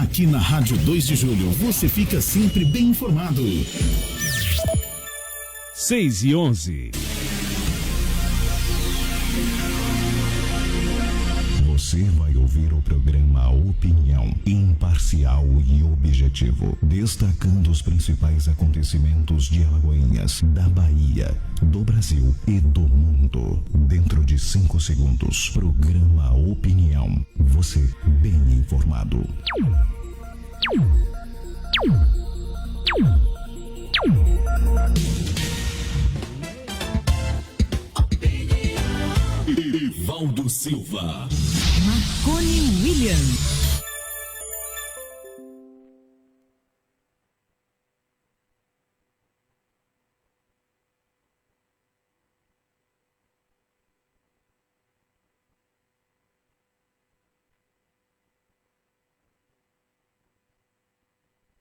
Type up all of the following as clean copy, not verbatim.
Aqui na Rádio 2 de Julho, você fica sempre bem informado. 6:11. Você vai ouvir o programa Opinião, imparcial e objetivo, destacando os principais acontecimentos de Alagoinhas, da Bahia, do Brasil e do mundo. Dentro de 5 segundos, programa Opinião. Você bem informado. Evaldo Silva. Marconi William.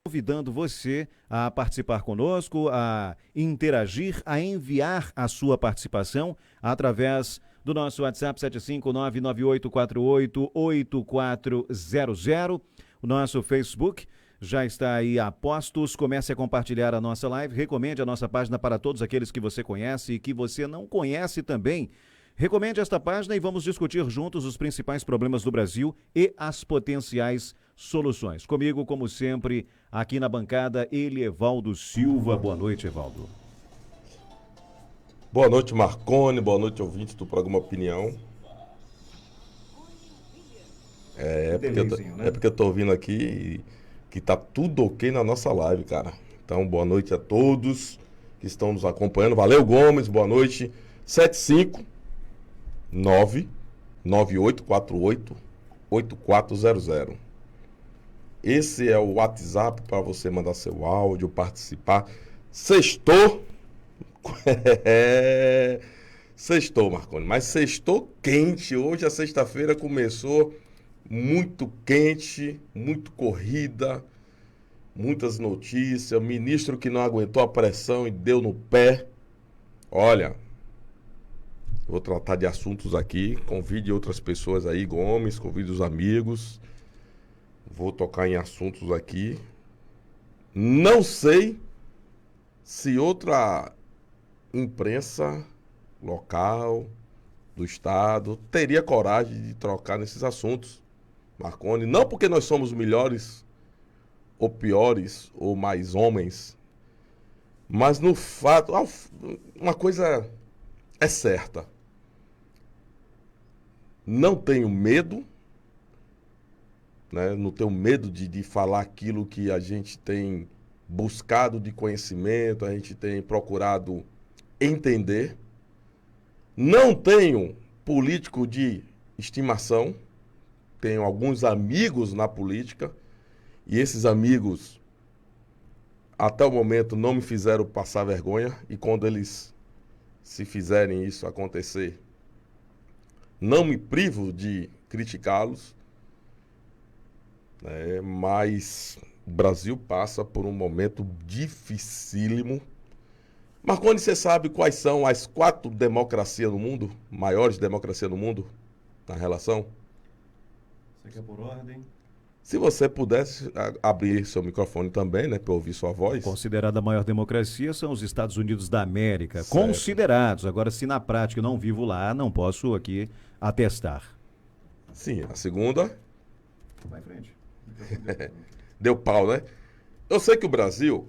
Convidando você a participar conosco, a interagir, a enviar a sua participação através do nosso WhatsApp 75998488400. O nosso Facebook já está aí a postos. Comece a compartilhar a nossa live. Recomende a nossa página para todos aqueles que você conhece e que você não conhece também. Recomende esta página e vamos discutir juntos os principais problemas do Brasil e as potenciais soluções. Comigo, como sempre, aqui na bancada, ele, Evaldo Silva. Boa noite, Evaldo. Boa noite, Marconi. Boa noite, ouvintes do programa Opinião. É porque eu tô ouvindo aqui que tá tudo ok na nossa live, cara. Então, boa noite a todos que estão nos acompanhando. Valeu, Gomes. Boa noite. 75998488400. Esse é o WhatsApp para você mandar seu áudio, participar. Sextou. Sextou, Marconi. Mas sextou quente. Hoje a sexta-feira começou muito quente, muito corrida, muitas notícias. O ministro que não aguentou a pressão e deu no pé. Olha, vou tratar de assuntos aqui. Convide outras pessoas aí, Gomes, convide os amigos. Vou tocar em assuntos aqui. Não sei se outra imprensa local do estado teria coragem de trocar nesses assuntos, Marconi. Não porque nós somos melhores ou piores ou mais homens, mas no fato, uma coisa é certa. Não tenho medo, né? Não tenho medo de falar aquilo que a gente tem buscado de conhecimento, a gente tem procurado entender. Não tenho político de estimação, tenho alguns amigos na política, e esses amigos, até o momento, não me fizeram passar vergonha, e quando eles se fizerem isso acontecer, não me privo de criticá-los. Mas o Brasil passa por um momento dificílimo. Marconi, você sabe quais são as 4 democracias no mundo, maiores democracias no mundo, na relação? Você quer por ordem? Se você pudesse abrir seu microfone também, né, para ouvir sua voz. Considerada a maior democracia são os Estados Unidos da América. Certo. Considerados. Agora, se na prática eu não vivo lá, não posso aqui atestar. Sim, a segunda... Vai em frente. Deu pau, né? Eu sei que o Brasil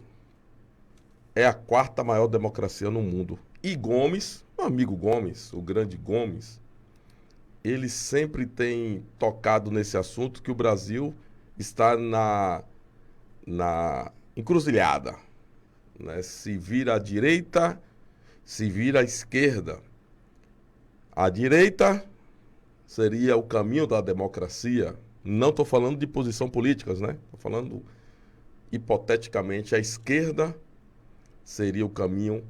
é a 4ª maior democracia no mundo. E Gomes, meu amigo Gomes, o grande Gomes, ele sempre tem tocado nesse assunto que o Brasil está na encruzilhada, né? Se vira à direita, se vira à esquerda. A direita seria o caminho da democracia. Não estou falando de posição políticas, né? Estou falando, hipoteticamente, a esquerda seria o caminho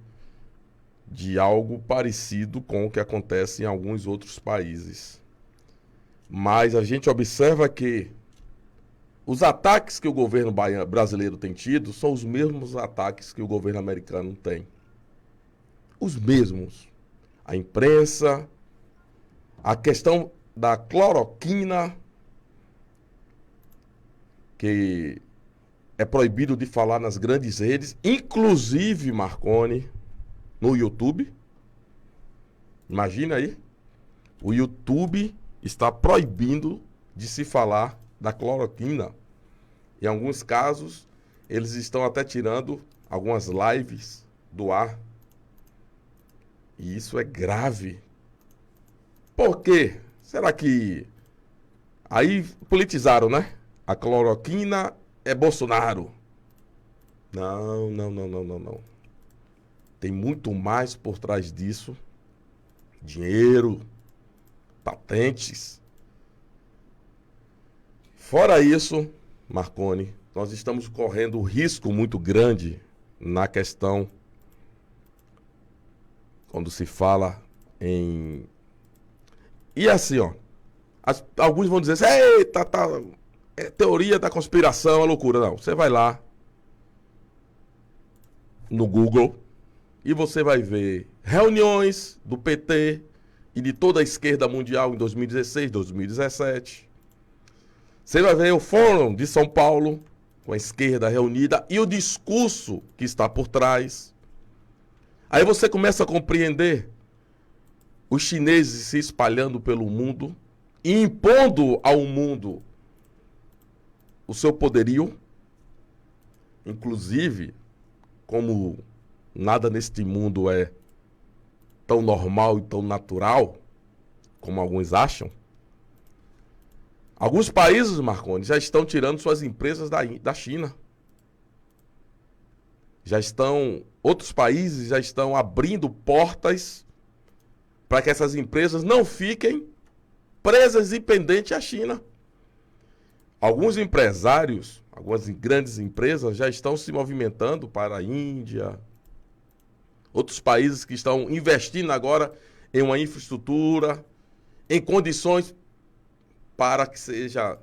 de algo parecido com o que acontece em alguns outros países. Mas a gente observa que os ataques que o governo brasileiro tem tido são os mesmos ataques que o governo americano tem. Os mesmos. A imprensa, a questão da cloroquina, que é proibido de falar nas grandes redes, inclusive, Marconi, no YouTube. Imagina aí, o YouTube está proibindo de se falar da cloroquina. Em alguns casos, eles estão até tirando algumas lives do ar. E isso é grave. Por quê? Será que... Aí politizaram, né? A cloroquina é Bolsonaro. Não. Tem muito mais por trás disso. Dinheiro, patentes. Fora isso, Marconi, nós estamos correndo um risco muito grande na questão quando se fala em... E assim, ó, alguns vão dizer assim, eita, é teoria da conspiração, é loucura. Não, você vai lá no Google e você vai ver reuniões do PT e de toda a esquerda mundial em 2016, 2017. Você vai ver o Fórum de São Paulo, com a esquerda reunida, e o discurso que está por trás. Aí você começa a compreender os chineses se espalhando pelo mundo e impondo ao mundo o seu poderio. Inclusive, como nada neste mundo é tão normal e tão natural como alguns acham, alguns países, Marconi, já estão tirando suas empresas da China. Outros países já estão abrindo portas para que essas empresas não fiquem presas e pendentes à China. Alguns empresários, algumas grandes empresas já estão se movimentando para a Índia. Outros países que estão investindo agora em uma infraestrutura, em condições para que seja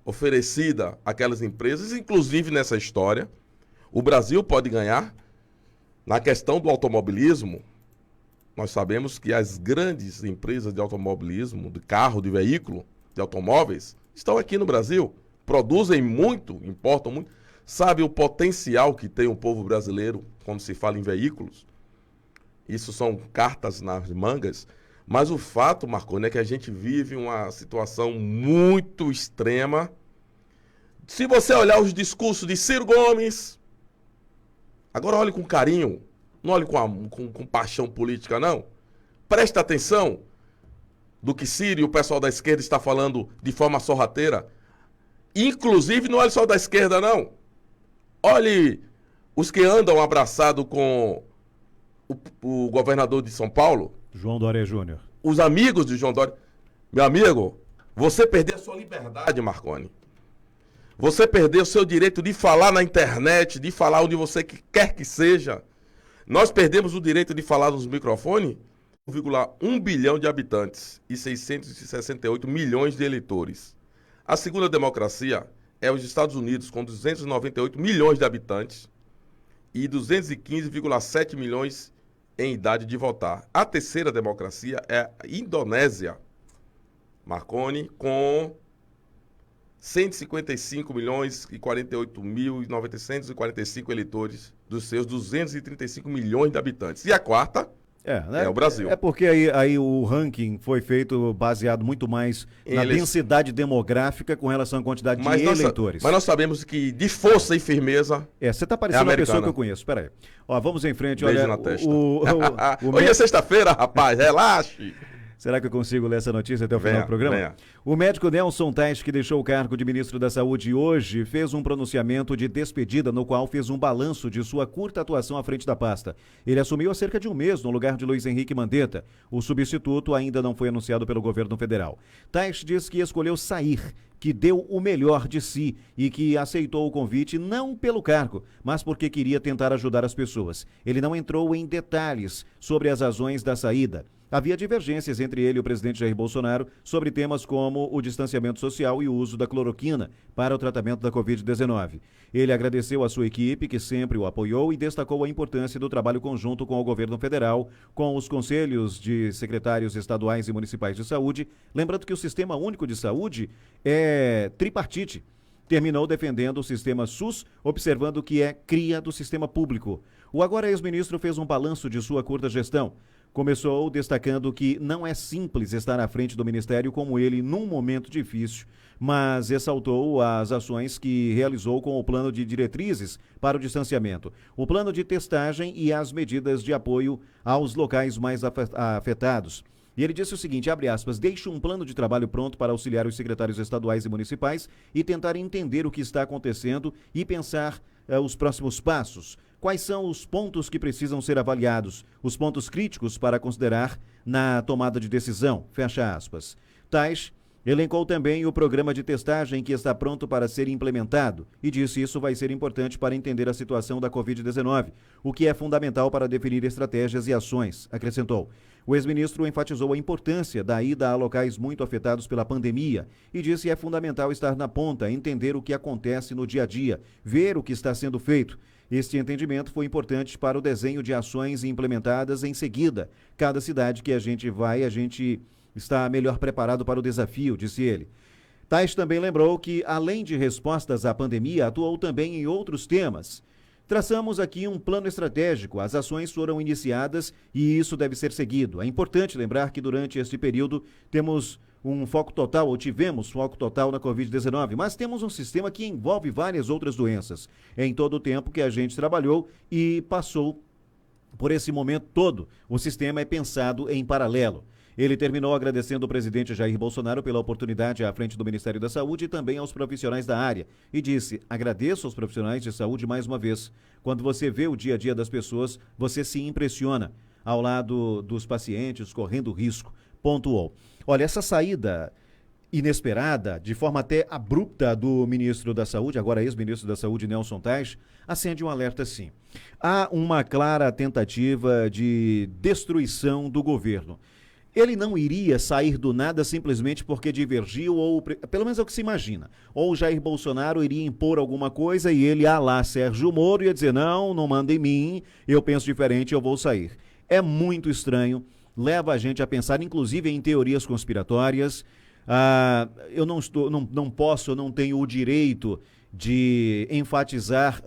oferecida àquelas empresas, inclusive nessa história. O Brasil pode ganhar na questão do automobilismo. Nós sabemos que as grandes empresas de automobilismo, de carro, de veículo, de automóveis, estão aqui no Brasil, produzem muito, importam muito. Sabe o potencial que tem o povo brasileiro quando se fala em veículos? Isso são cartas nas mangas. Mas o fato, Marconi, é que a gente vive uma situação muito extrema. Se você olhar os discursos de Ciro Gomes, agora olhe com carinho, não olhe com paixão política, não. Preste atenção do que Ciro e o pessoal da esquerda está falando de forma sorrateira. Inclusive, não olhe só da esquerda, não. Olhe os que andam abraçados com o governador de São Paulo, João Dória Júnior. Os amigos de João Dória. Meu amigo, você perdeu a sua liberdade, Marconi. Você perdeu o seu direito de falar na internet, de falar onde você quer que seja. Nós perdemos o direito de falar nos microfones. 1,1 bilhão de habitantes e 668 milhões de eleitores. A segunda democracia é os Estados Unidos, com 298 milhões de habitantes e 215,7 milhões em idade de votar. A terceira democracia é a Indonésia, Marconi, com 155 milhões e 48.945 eleitores dos seus 235 milhões de habitantes. E a quarta é o Brasil. É porque aí o ranking foi feito baseado muito mais na densidade demográfica com relação à quantidade de eleitores. Mas nós sabemos que de força e firmeza você tá parecendo uma pessoa que eu conheço. Espera aí. Ó, vamos em frente. Beijo olha, na testa. Hoje é sexta-feira, rapaz. Relaxe. Será que eu consigo ler essa notícia até o final do programa? Venha. O médico Nelson Teich, que deixou o cargo de ministro da Saúde hoje, fez um pronunciamento de despedida no qual fez um balanço de sua curta atuação à frente da pasta. Ele assumiu há cerca de um mês no lugar de Luiz Henrique Mandetta. O substituto ainda não foi anunciado pelo governo federal. Teich diz que escolheu sair, que deu o melhor de si e que aceitou o convite não pelo cargo, mas porque queria tentar ajudar as pessoas. Ele não entrou em detalhes sobre as razões da saída. Havia divergências entre ele e o presidente Jair Bolsonaro sobre temas como o distanciamento social e o uso da cloroquina para o tratamento da Covid-19. Ele agradeceu à sua equipe, que sempre o apoiou, e destacou a importância do trabalho conjunto com o governo federal, com os conselhos de secretários estaduais e municipais de saúde, lembrando que o Sistema Único de Saúde é tripartite. terminou defendendo o sistema SUS, observando que é cria do sistema público. O agora ex-ministro fez um balanço de sua curta gestão. Começou destacando que não é simples estar à frente do ministério como ele num momento difícil, mas ressaltou as ações que realizou com o plano de diretrizes para o distanciamento, o plano de testagem e as medidas de apoio aos locais mais afetados. E ele disse o seguinte, abre aspas, deixe um plano de trabalho pronto para auxiliar os secretários estaduais e municipais e tentar entender o que está acontecendo e pensar os próximos passos. Quais são os pontos que precisam ser avaliados, os pontos críticos para considerar na tomada de decisão, fecha aspas. Tais elencou também o programa de testagem que está pronto para ser implementado e disse isso vai ser importante para entender a situação da Covid-19, o que é fundamental para definir estratégias e ações, acrescentou. O ex-ministro enfatizou a importância da ida a locais muito afetados pela pandemia e disse que é fundamental estar na ponta, entender o que acontece no dia a dia, ver o que está sendo feito. Este entendimento foi importante para o desenho de ações implementadas em seguida. Cada cidade que a gente vai, a gente está melhor preparado para o desafio, disse ele. Tais também lembrou que, além de respostas à pandemia, atuou também em outros temas. Traçamos aqui um plano estratégico, as ações foram iniciadas e isso deve ser seguido. É importante lembrar que durante este período temos um foco total, ou tivemos foco total na Covid-19, mas temos um sistema que envolve várias outras doenças. Em todo o tempo que a gente trabalhou e passou por esse momento todo, o sistema é pensado em paralelo. Ele terminou agradecendo o presidente Jair Bolsonaro pela oportunidade à frente do Ministério da Saúde e também aos profissionais da área. E disse, agradeço aos profissionais de saúde mais uma vez. Quando você vê o dia a dia das pessoas, você se impressiona ao lado dos pacientes correndo risco, pontuou. Olha, essa saída inesperada, de forma até abrupta do ministro da Saúde, agora ex-ministro da Saúde, Nelson Tais, acende um alerta sim. Há uma clara tentativa de destruição do governo. Ele não iria sair do nada simplesmente porque divergiu, ou pelo menos é o que se imagina. Ou o Jair Bolsonaro iria impor alguma coisa e ele, lá, Sérgio Moro, ia dizer, não manda em mim, eu penso diferente, eu vou sair. É muito estranho, leva a gente a pensar, inclusive, em teorias conspiratórias. Eu não tenho o direito de enfatizar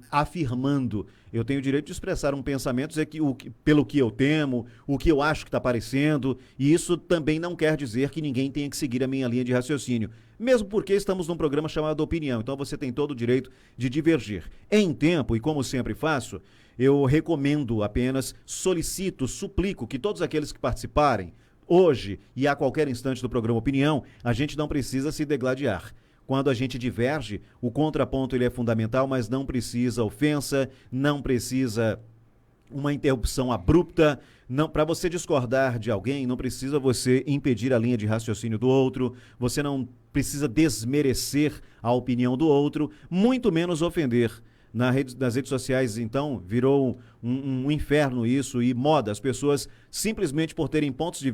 afirmando. Eu tenho o direito de expressar um pensamento, dizer que pelo que eu temo, o que eu acho que está aparecendo, e isso também não quer dizer que ninguém tenha que seguir a minha linha de raciocínio, mesmo porque estamos num programa chamado Opinião, então você tem todo o direito de divergir. Em tempo, e como sempre faço, eu recomendo apenas, solicito, suplico que todos aqueles que participarem hoje e a qualquer instante do programa Opinião, a gente não precisa se degladiar. Quando a gente diverge, o contraponto ele é fundamental, mas não precisa ofensa, não precisa uma interrupção abrupta. Para você discordar de alguém, não precisa você impedir a linha de raciocínio do outro, você não precisa desmerecer a opinião do outro, muito menos ofender. Nas redes sociais, então, virou um inferno isso e moda. As pessoas, simplesmente por terem pontos de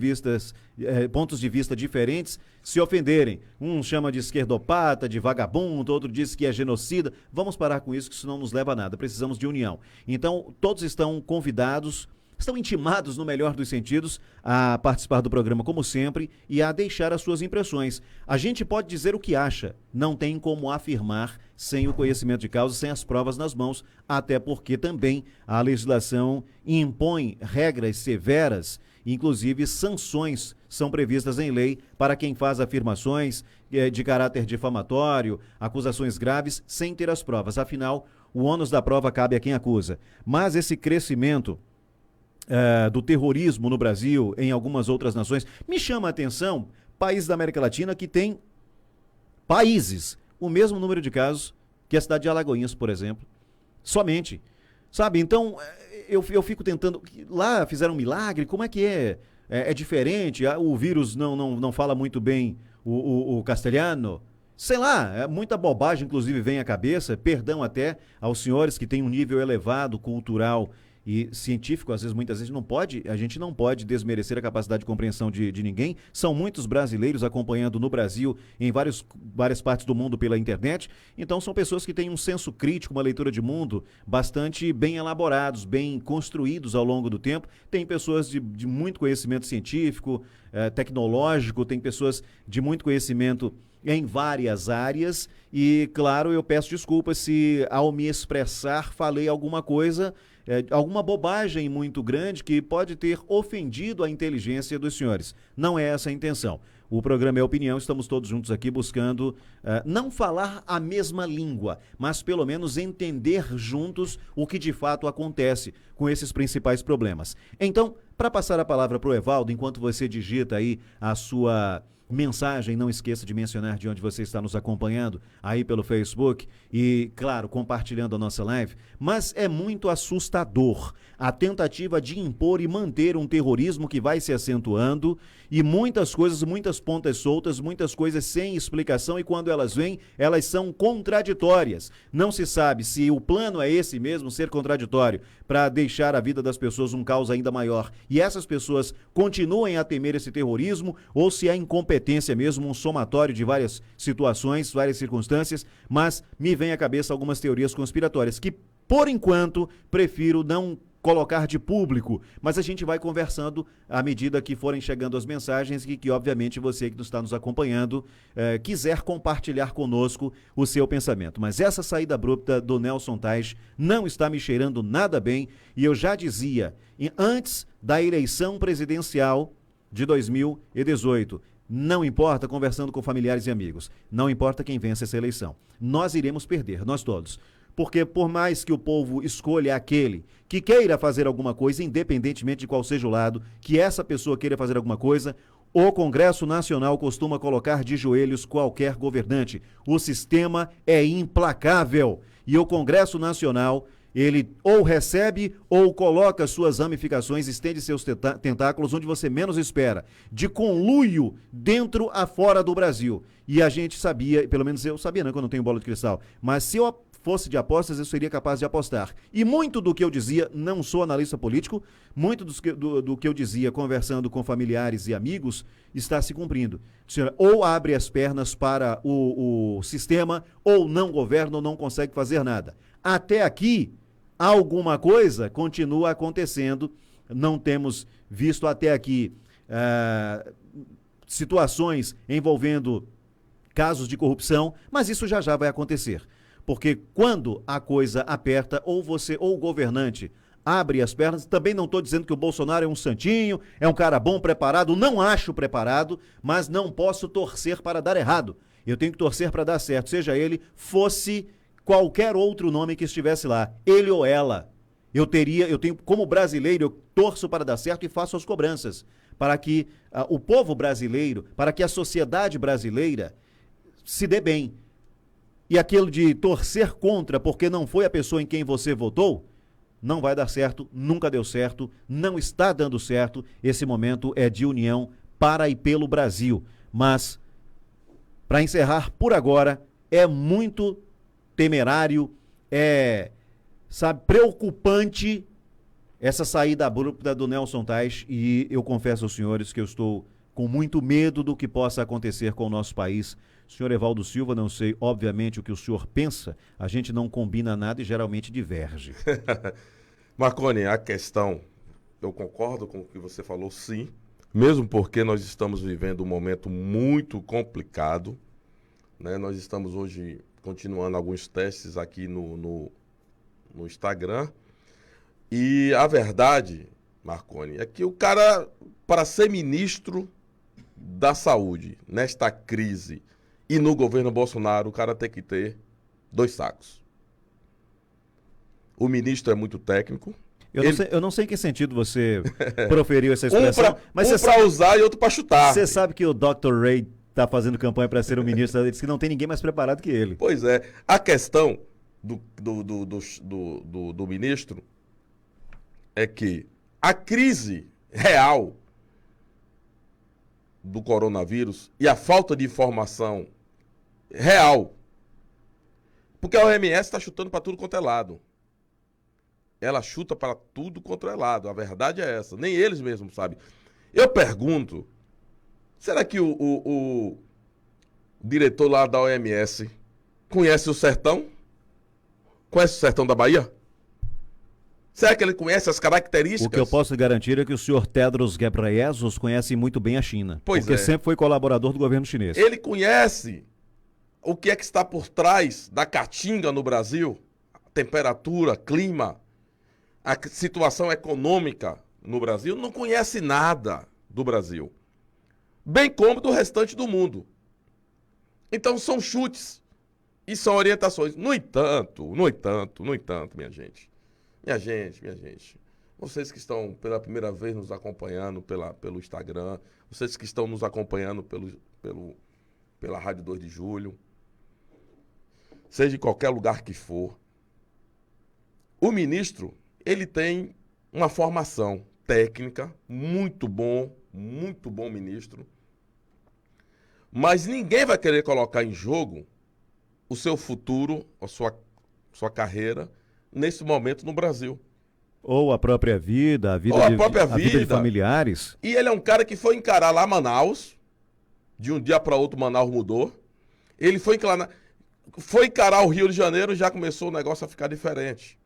vista diferentes, se ofenderem. Um chama de esquerdopata, de vagabundo, outro diz que é genocida. Vamos parar com isso, que isso não nos leva a nada. Precisamos de união. Então, todos estão convidados, estão intimados, no melhor dos sentidos, a participar do programa como sempre e a deixar as suas impressões. A gente pode dizer o que acha, não tem como afirmar sem o conhecimento de causa, sem as provas nas mãos, até porque também a legislação impõe regras severas, inclusive sanções são previstas em lei para quem faz afirmações de caráter difamatório, acusações graves, sem ter as provas. Afinal, o ônus da prova cabe a quem acusa. Mas esse crescimento do terrorismo no Brasil, em algumas outras nações, me chama a atenção, países da América Latina que tem o mesmo número de casos que a cidade de Alagoinhas, por exemplo, somente, sabe? Então, eu fico tentando, lá fizeram um milagre, como é que é? É diferente, o vírus não fala muito bem o castelhano, sei lá, muita bobagem inclusive vem à cabeça, perdão até aos senhores que têm um nível elevado cultural e científico, às vezes, muitas vezes, a gente não pode desmerecer a capacidade de compreensão de ninguém. São muitos brasileiros acompanhando no Brasil, em várias partes do mundo pela internet. Então, são pessoas que têm um senso crítico, uma leitura de mundo bastante bem elaborados, bem construídos ao longo do tempo. Tem pessoas de muito conhecimento científico, tecnológico, tem pessoas de muito conhecimento em várias áreas e, claro, eu peço desculpas se ao me expressar falei alguma coisa, alguma bobagem muito grande que pode ter ofendido a inteligência dos senhores. Não é essa a intenção. O programa é Opinião, estamos todos juntos aqui buscando não falar a mesma língua, mas pelo menos entender juntos o que de fato acontece com esses principais problemas. Então, para passar a palavra para o Evaldo, enquanto você digita aí a sua mensagem, não esqueça de mencionar de onde você está nos acompanhando, aí pelo Facebook e, claro, compartilhando a nossa live, mas é muito assustador a tentativa de impor e manter um terrorismo que vai se acentuando e muitas coisas, muitas pontas soltas, muitas coisas sem explicação e quando elas vêm, elas são contraditórias. Não se sabe se o plano é esse mesmo, ser contraditório, para deixar a vida das pessoas um caos ainda maior e essas pessoas continuem a temer esse terrorismo ou se é incompetência mesmo, um somatório de várias situações, várias circunstâncias, mas me vem à cabeça algumas teorias conspiratórias que, por enquanto, prefiro não colocar de público, mas a gente vai conversando à medida que forem chegando as mensagens e que obviamente você que está nos acompanhando quiser compartilhar conosco o seu pensamento. Mas essa saída abrupta do Nelson Tais não está me cheirando nada bem e eu já dizia, antes da eleição presidencial de 2018, não importa, conversando com familiares e amigos, não importa quem vença essa eleição, nós iremos perder, nós todos. Porque por mais que o povo escolha aquele que queira fazer alguma coisa, independentemente de qual seja o lado, que essa pessoa queira fazer alguma coisa, o Congresso Nacional costuma colocar de joelhos qualquer governante. O sistema é implacável e o Congresso Nacional, ele ou recebe ou coloca suas ramificações, estende seus tentáculos onde você menos espera, de conluio dentro a fora do Brasil. E a gente sabia, pelo menos eu sabia, não, que eu não tenho bola de cristal, mas se eu fosse de apostas, eu seria capaz de apostar. E muito do que eu dizia, não sou analista político, muito do que eu dizia conversando com familiares e amigos, está se cumprindo. Ou abre as pernas para o sistema, ou não governa, ou não consegue fazer nada. Até aqui, alguma coisa continua acontecendo. Não temos visto até aqui situações envolvendo casos de corrupção, mas isso já vai acontecer. Porque quando a coisa aperta, ou você ou o governante abre as pernas, também não estou dizendo que o Bolsonaro é um santinho, é um cara bom, preparado, não acho preparado, mas não posso torcer para dar errado. Eu tenho que torcer para dar certo, seja ele, fosse qualquer outro nome que estivesse lá, ele ou ela. Eu tenho, como brasileiro, eu torço para dar certo e faço as cobranças, para que o povo brasileiro, para que a sociedade brasileira se dê bem. E aquilo de torcer contra porque não foi a pessoa em quem você votou, não vai dar certo, nunca deu certo, não está dando certo. Esse momento é de união para e pelo Brasil. Mas, para encerrar por agora, é muito temerário, preocupante essa saída abrupta do Nelson Tais e eu confesso aos senhores que eu estou com muito medo do que possa acontecer com o nosso país. Senhor Evaldo Silva, não sei, obviamente, o que o senhor pensa, a gente não combina nada e geralmente diverge. Marconi, a questão, eu concordo com o que você falou, sim, mesmo porque nós estamos vivendo um momento muito complicado, né? Nós estamos hoje continuando alguns testes aqui no Instagram, e a verdade, Marconi, é que o cara, para ser ministro da saúde, nesta crise, e no governo Bolsonaro, o cara tem que ter 2 sacos. O ministro é muito técnico. Eu não sei em que sentido você proferiu essa expressão. Mas um para usar e outro para chutar. Você sabe que o Dr. Ray está fazendo campanha para ser o ministro, ele disse que não tem ninguém mais preparado que ele. Pois é. A questão do ministro é que a crise real do coronavírus e a falta de informação real, porque a OMS está chutando para tudo quanto é lado. ela chuta para tudo quanto é lado. A verdade é essa. Nem eles mesmos sabem. Eu pergunto, será que o diretor lá da OMS conhece o sertão? Conhece o sertão da Bahia? Será que ele conhece as características? O que eu posso garantir é que o senhor Tedros Ghebreyesus conhece muito bem a China. Pois porque é. sempre foi colaborador do governo chinês. Ele conhece o que é que está por trás da caatinga no Brasil, a temperatura, clima, a situação econômica no Brasil, não conhece nada do Brasil, bem como do restante do mundo. Então são chutes e são orientações. No entanto, minha gente, vocês que estão pela primeira vez nos acompanhando pelo Instagram, vocês que estão nos acompanhando pela Rádio 2 de Julho, seja em qualquer lugar que for, o ministro, ele tem uma formação técnica, muito bom ministro, mas ninguém vai querer colocar em jogo o seu futuro, a sua carreira, nesse momento no Brasil. Ou a própria vida, a vida de familiares. E ele é um cara que foi encarar lá Manaus, de um dia para outro Manaus mudou, ele foi encarar o Rio de Janeiro e já começou o negócio a ficar diferente.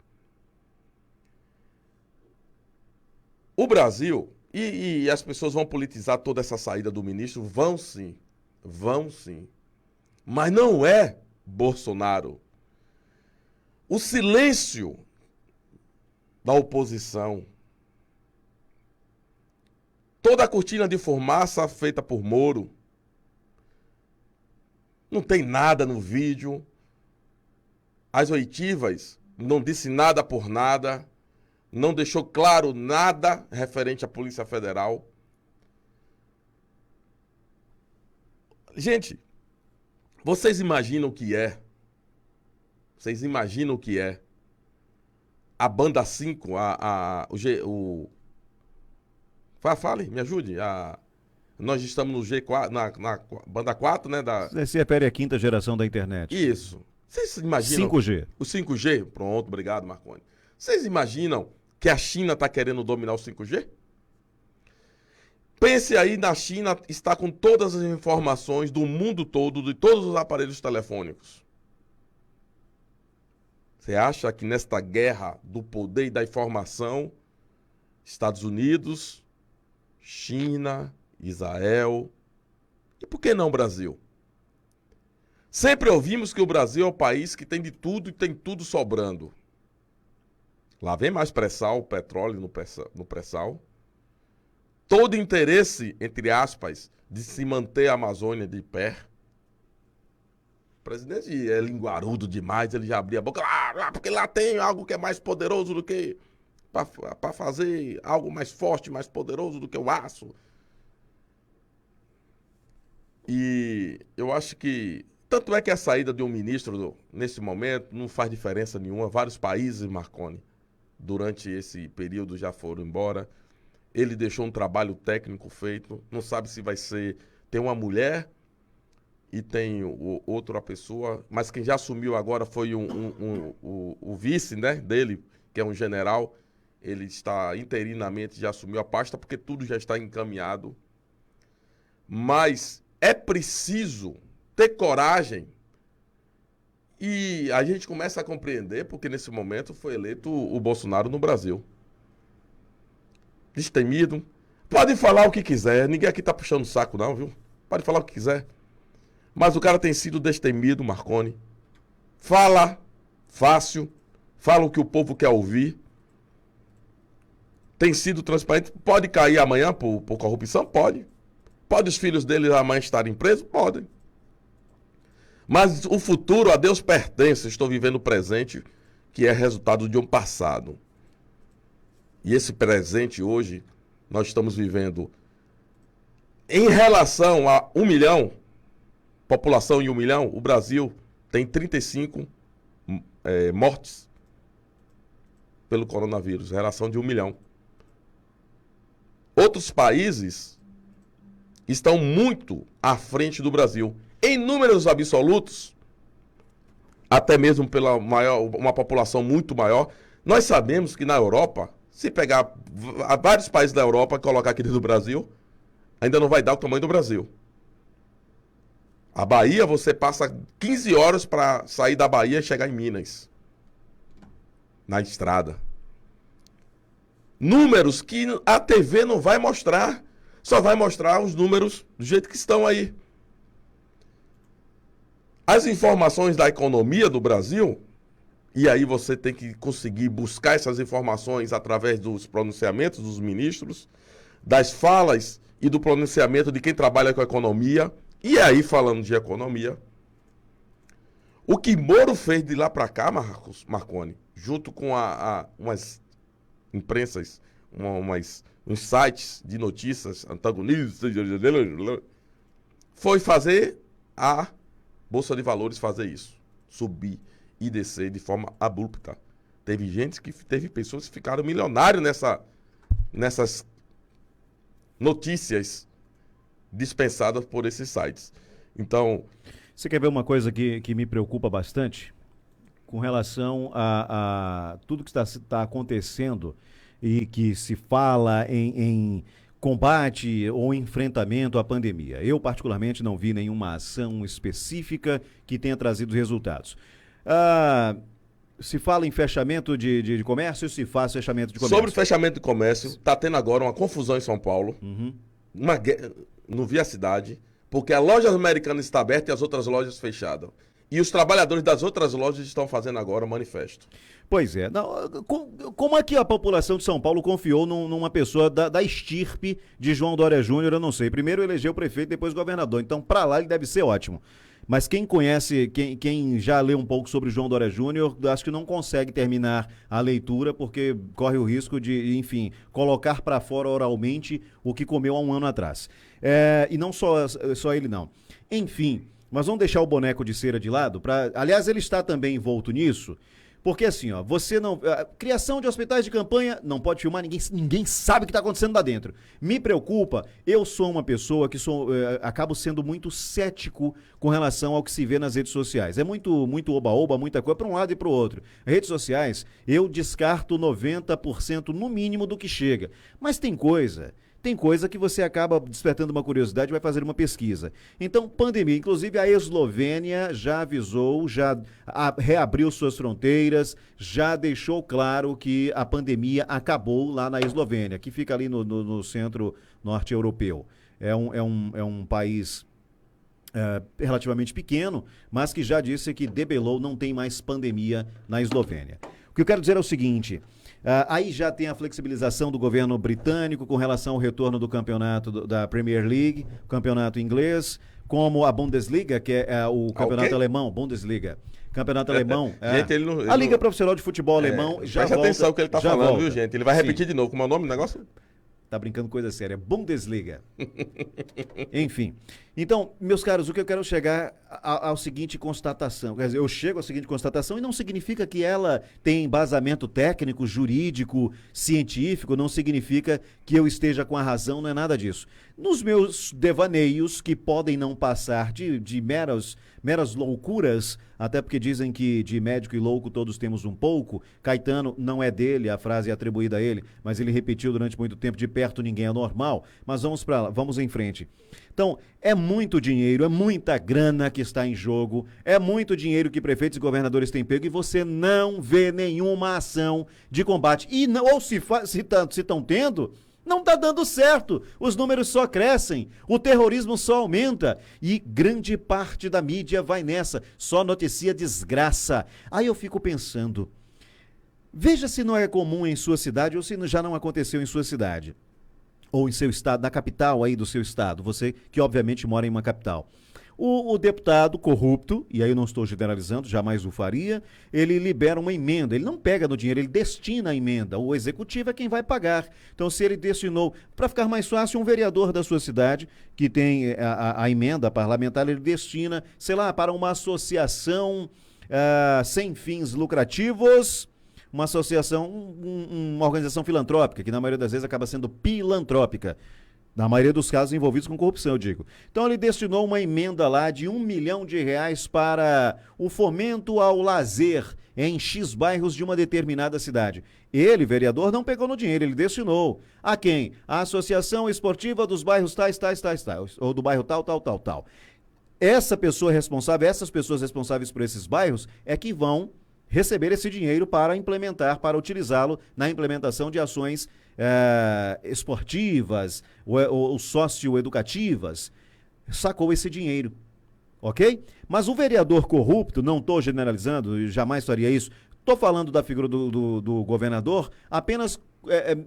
O Brasil, e as pessoas vão politizar toda essa saída do ministro, vão sim. Mas não é Bolsonaro. O silêncio da oposição, toda a cortina de fumaça feita por Moro, não tem nada no vídeo, as oitivas não disse nada por nada, não deixou claro nada referente à Polícia Federal. Gente, vocês imaginam o que é? Vocês imaginam o que é? A banda 5, Fale, me ajude. Nós estamos no G4, na banda 4, né? Você se refere à quinta geração da internet. Isso. Vocês imaginam... 5G. O 5G? Pronto, obrigado, Marconi. Vocês imaginam que a China está querendo dominar o 5G? Pense aí, na China está com todas as informações do mundo todo, de todos os aparelhos telefônicos. Você acha que nesta guerra do poder e da informação, Estados Unidos, China, Israel, e por que não Brasil? Sempre ouvimos que o Brasil é o país que tem de tudo e tem tudo sobrando. Lá vem mais pré-sal, petróleo no pré-sal. Todo interesse, entre aspas, de se manter a Amazônia de pé. O presidente é linguarudo demais, ele já abria a boca, porque lá tem algo que é mais poderoso do que... para fazer algo mais forte, mais poderoso do que o aço. E eu acho que... Tanto é que a saída de um ministro, nesse momento, não faz diferença nenhuma. Vários países, Marconi, durante esse período já foram embora. Ele deixou um trabalho técnico feito. Não sabe se vai ser... Tem uma mulher e tem outra pessoa, mas quem já assumiu agora foi o vice, né, dele, que é um general. Ele está interinamente, já assumiu a pasta, porque tudo já está encaminhado. Mas é preciso ter coragem. E a gente começa a compreender, porque nesse momento foi eleito o Bolsonaro no Brasil. Destemido. Pode falar o que quiser, ninguém aqui está puxando o saco não, viu? Pode falar o que quiser. Mas o cara tem sido destemido, Marconi. Fala fácil, fala o que o povo quer ouvir. Tem sido transparente. Pode cair amanhã por corrupção? Pode. Pode os filhos dele amanhã estarem presos? Podem. Mas o futuro a Deus pertence. Estou vivendo o presente, que é resultado de um passado. E esse presente hoje, nós estamos vivendo em relação a 1 milhão, população em 1 milhão, o Brasil tem 35 mortes pelo coronavírus, em relação de 1 milhão. Outros países estão muito à frente do Brasil. Em números absolutos, até mesmo pela uma população muito maior, Nós sabemos que na Europa, se pegar vários países da Europa e colocar aqui dentro do Brasil, ainda não vai dar o tamanho do Brasil. A Bahia, você passa 15 horas para sair da Bahia e chegar em Minas. Na estrada. Números que a TV não vai mostrar. Só vai mostrar os números do jeito que estão aí. As informações da economia do Brasil, e aí você tem que conseguir buscar essas informações através dos pronunciamentos dos ministros, das falas e do pronunciamento de quem trabalha com a economia. E aí, falando de economia, o que Moro fez de lá para cá, Marconi, junto com umas imprensas, uns sites de notícias antagonistas, foi fazer a Bolsa de Valores fazer isso, subir e descer de forma abrupta. Teve pessoas que ficaram milionários nessas notícias dispensadas por esses sites. Então, você quer ver uma coisa que me preocupa bastante? Com relação a tudo que está acontecendo e que se fala em combate ou enfrentamento à pandemia. Eu, particularmente, não vi nenhuma ação específica que tenha trazido resultados. Se fala em fechamento de comércio, se faz fechamento de comércio. Sobre o fechamento de comércio, está tendo agora uma confusão em São Paulo. Não vi a cidade, porque a loja americana está aberta e as outras lojas fechadas. E os trabalhadores das outras lojas estão fazendo agora um manifesto. Pois é. Como é que a população de São Paulo confiou numa pessoa da estirpe de João Dória Júnior? Eu não sei. Primeiro elegeu o prefeito, depois governador. Então, para lá ele deve ser ótimo. Mas quem conhece, quem já leu um pouco sobre o João Dória Júnior, acho que não consegue terminar a leitura, porque corre o risco de, enfim, colocar para fora oralmente o que comeu há um ano atrás. E não só ele, não. Enfim, mas vamos deixar o boneco de cera de lado. Aliás, ele está também envolto nisso, porque assim, ó, você não... criação de hospitais de campanha, não pode filmar, ninguém sabe o que está acontecendo lá dentro. Me preocupa, eu sou uma pessoa que acabo sendo muito cético com relação ao que se vê nas redes sociais. É muito oba-oba, muita coisa para um lado e para o outro. Redes sociais, eu descarto 90% no mínimo do que chega. Mas tem coisa que você acaba despertando uma curiosidade e vai fazer uma pesquisa. Então, pandemia. Inclusive, a Eslovênia já avisou, já reabriu suas fronteiras, já deixou claro que a pandemia acabou lá na Eslovênia, que fica ali no centro norte europeu. É um país relativamente pequeno, mas que já disse que debelou, não tem mais pandemia na Eslovênia. O que eu quero dizer é o seguinte... aí já tem a flexibilização do governo britânico com relação ao retorno do campeonato da Premier League, campeonato inglês, como a Bundesliga, que é o campeonato alemão, Bundesliga. Campeonato alemão. Gente, a Liga Profissional de Futebol Alemão já volta. Preste atenção no que ele está falando, volta. Viu, gente? Ele vai repetir de novo. Como é o nome do negócio? Tá brincando coisa séria. Bundesliga. Enfim. Então, meus caros, o que eu quero chegar ao seguinte constatação. Quer dizer, eu chego à seguinte constatação e não significa que ela tem embasamento técnico, jurídico, científico, não significa que eu esteja com a razão, não é nada disso. Nos meus devaneios, que podem não passar de meras loucuras, até porque dizem que de médico e louco todos temos um pouco. Caetano, não é dele, a frase é atribuída a ele, mas ele repetiu durante muito tempo, de perto ninguém é normal. Mas vamos em frente. Então, é muito dinheiro, é muita grana que está em jogo, é muito dinheiro que prefeitos e governadores têm pego e você não vê nenhuma ação de combate. Ou se estão tendo... não está dando certo, os números só crescem, o terrorismo só aumenta e grande parte da mídia vai nessa, só noticia desgraça. Aí eu fico pensando, veja se não é comum em sua cidade ou se já não aconteceu em sua cidade, ou em seu estado, na capital aí do seu estado, você que obviamente mora em uma capital. O deputado corrupto, e aí eu não estou generalizando, jamais o faria, ele libera uma emenda, ele não pega no dinheiro, ele destina a emenda, o executivo é quem vai pagar. Então se ele destinou, para ficar mais fácil, um vereador da sua cidade, que tem a emenda parlamentar, ele destina, sei lá, para uma associação sem fins lucrativos, uma associação, uma organização filantrópica, que na maioria das vezes acaba sendo pilantrópica. Na maioria dos casos envolvidos com corrupção, eu digo. Então ele destinou uma emenda lá de R$1 milhão para o fomento ao lazer em X bairros de uma determinada cidade. Ele, vereador, não pegou no dinheiro, ele destinou. A quem? A Associação Esportiva dos bairros tais, ou do bairro tal. Essa pessoa responsável, essas pessoas responsáveis por esses bairros é que vão receber esse dinheiro para implementar, para utilizá-lo na implementação de ações esportivas ou socioeducativas. Sacou esse dinheiro, ok? Mas o vereador corrupto, não estou generalizando, jamais faria isso, estou falando da figura do governador apenas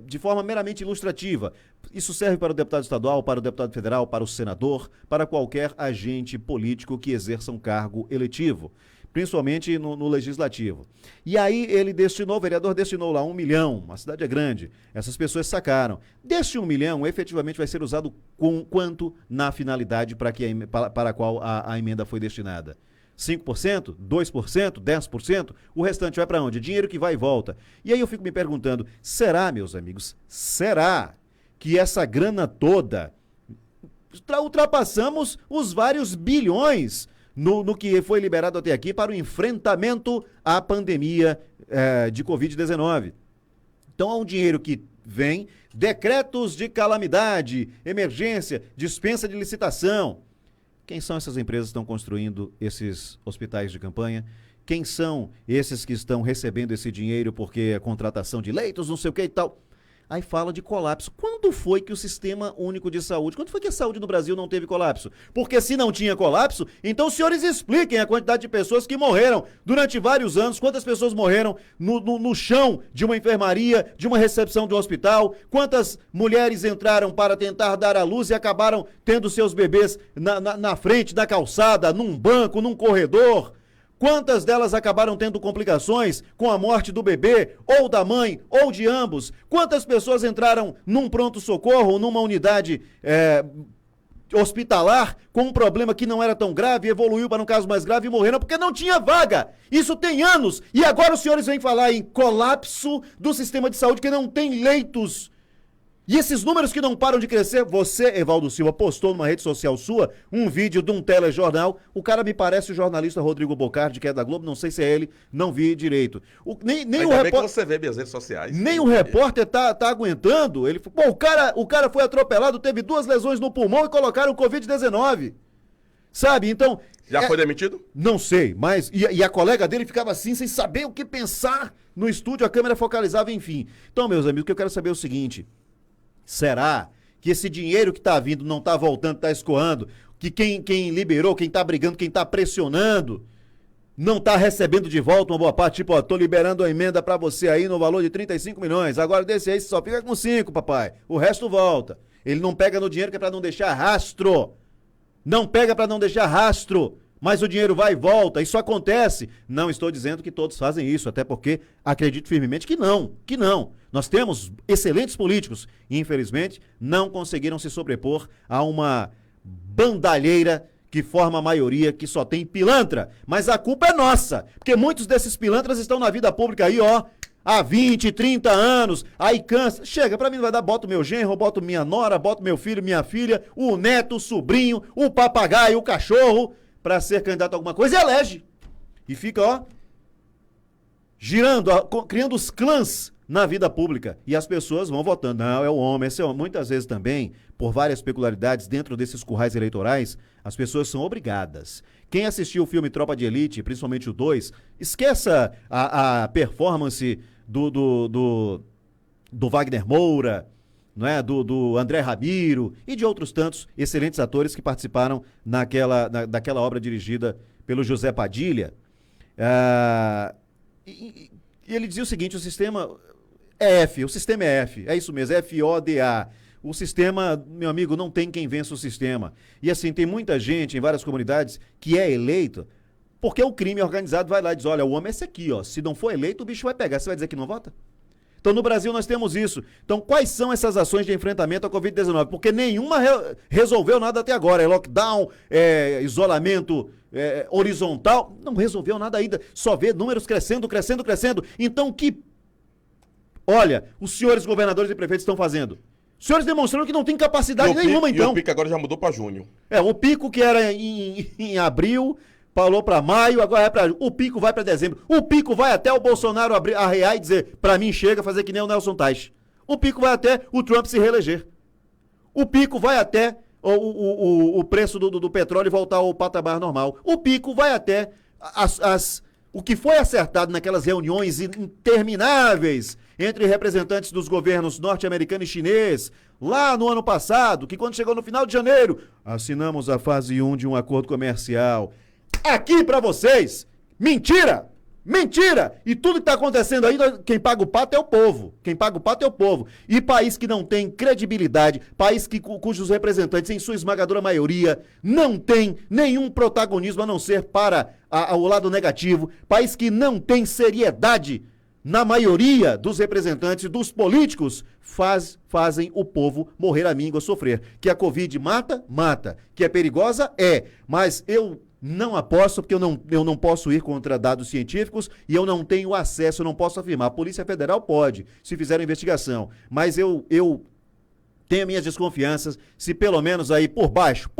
de forma meramente ilustrativa. Isso serve para o deputado estadual, para o deputado federal, para o senador, para qualquer agente político que exerça um cargo eletivo, principalmente no legislativo. E aí o vereador destinou lá 1 milhão, a cidade é grande, essas pessoas sacaram. Deste 1 milhão, efetivamente vai ser usado quanto na finalidade para a qual a emenda foi destinada? 5%? 2%? 10%? O restante vai para onde? Dinheiro que vai e volta. E aí eu fico me perguntando, será, meus amigos, será que essa grana toda, ultrapassamos os vários bilhões no que foi liberado até aqui para o enfrentamento à pandemia de Covid-19. Então, há um dinheiro que vem, decretos de calamidade, emergência, dispensa de licitação. Quem são essas empresas que estão construindo esses hospitais de campanha? Quem são esses que estão recebendo esse dinheiro porque a contratação de leitos, não sei o que e tal? Aí fala de colapso. Quando foi que o Sistema Único de Saúde, quando foi que a saúde no Brasil não teve colapso? Porque se não tinha colapso, então os senhores expliquem a quantidade de pessoas que morreram durante vários anos, quantas pessoas morreram no chão de uma enfermaria, de uma recepção de um hospital, quantas mulheres entraram para tentar dar à luz e acabaram tendo seus bebês na frente da calçada, num banco, num corredor. Quantas delas acabaram tendo complicações com a morte do bebê, ou da mãe, ou de ambos? Quantas pessoas entraram num pronto-socorro, numa unidade hospitalar, com um problema que não era tão grave, evoluiu para um caso mais grave e morreram porque não tinha vaga? Isso tem anos! E agora os senhores vêm falar em colapso do sistema de saúde, que não tem leitos. E esses números que não param de crescer, você, Evaldo Silva, postou numa rede social sua um vídeo de um telejornal. O cara me parece o jornalista Rodrigo Bocardi, que é da Globo, não sei se é ele, não vi direito. Nem o repórter, que você vê minhas redes sociais. Nem o repórter tá aguentando. Ele, pô, o cara foi atropelado, teve 2 lesões no pulmão e colocaram Covid-19. Sabe, então... Já foi demitido? Não sei, mas... E a colega dele ficava assim, sem saber o que pensar no estúdio, a câmera focalizava, enfim. Então, meus amigos, o que eu quero saber é o seguinte... Será que esse dinheiro que está vindo não está voltando, está escoando? Que quem liberou, quem está brigando, quem está pressionando, não está recebendo de volta uma boa parte? Tipo, ó, tô liberando a emenda para você aí no valor de 35 milhões. Agora desse aí você só fica com 5, papai. O resto volta. Ele não pega no dinheiro que é para não deixar rastro. Não pega para não deixar rastro. Mas o dinheiro vai e volta, isso acontece. Não estou dizendo que todos fazem isso, até porque acredito firmemente que não. Nós temos excelentes políticos e, infelizmente, não conseguiram se sobrepor a uma bandalheira que forma a maioria, que só tem pilantra. Mas a culpa é nossa, porque muitos desses pilantras estão na vida pública aí, ó, há 20, 30 anos, aí cansa. Chega, pra mim não vai dar, boto meu genro, boto minha nora, boto meu filho, minha filha, o neto, o sobrinho, o papagaio, o cachorro... para ser candidato a alguma coisa e elege. E fica, ó, girando, criando os clãs na vida pública. E as pessoas vão votando. Não, é o homem, esse é o homem. Muitas vezes também, por várias peculiaridades dentro desses currais eleitorais, as pessoas são obrigadas. Quem assistiu o filme Tropa de Elite, principalmente o 2, esqueça a performance do Wagner Moura, não é? Do André Ramiro e de outros tantos excelentes atores que participaram daquela obra dirigida pelo José Padilha. E ele dizia o seguinte, o sistema é F, é isso mesmo, FODA. O sistema, meu amigo, não tem quem vença o sistema. E assim, tem muita gente em várias comunidades que é eleito porque o crime organizado vai lá e diz, olha, o homem é esse aqui, ó, se não for eleito o bicho vai pegar, você vai dizer que não vota? Então, no Brasil, nós temos isso. Então, quais são essas ações de enfrentamento à Covid-19? Porque nenhuma resolveu nada até agora. É lockdown, isolamento horizontal. Não resolveu nada ainda. Só vê números crescendo. Então, olha, os senhores governadores e prefeitos estão fazendo? Os senhores demonstrando que não tem capacidade nenhuma, então. E o pico agora já mudou para junho. O pico que era em abril... falou para maio, agora é para o pico vai para dezembro. O pico vai até o Bolsonaro arrear e dizer, para mim chega, fazer que nem o Nelson Tais. O pico vai até o Trump se reeleger. O pico vai até o preço do petróleo voltar ao patamar normal. O pico vai até o que foi acertado naquelas reuniões intermináveis entre representantes dos governos norte-americano e chinês, lá no ano passado, que quando chegou no final de janeiro, assinamos a fase 1 de um acordo comercial. Aqui pra vocês, mentira! Mentira! E tudo que tá acontecendo aí, quem paga o pato é o povo. Quem paga o pato é o povo. E país que não tem credibilidade, país cujos representantes, em sua esmagadora maioria, não tem nenhum protagonismo a não ser para o lado negativo, país que não tem seriedade na maioria dos representantes, dos políticos, fazem o povo morrer à míngua, sofrer. Que a Covid mata, mata. Que é perigosa, é. Mas eu não aposto, porque eu não posso ir contra dados científicos e eu não tenho acesso, eu não posso afirmar. A Polícia Federal pode, se fizer a investigação. Mas eu tenho minhas desconfianças se pelo menos aí por baixo,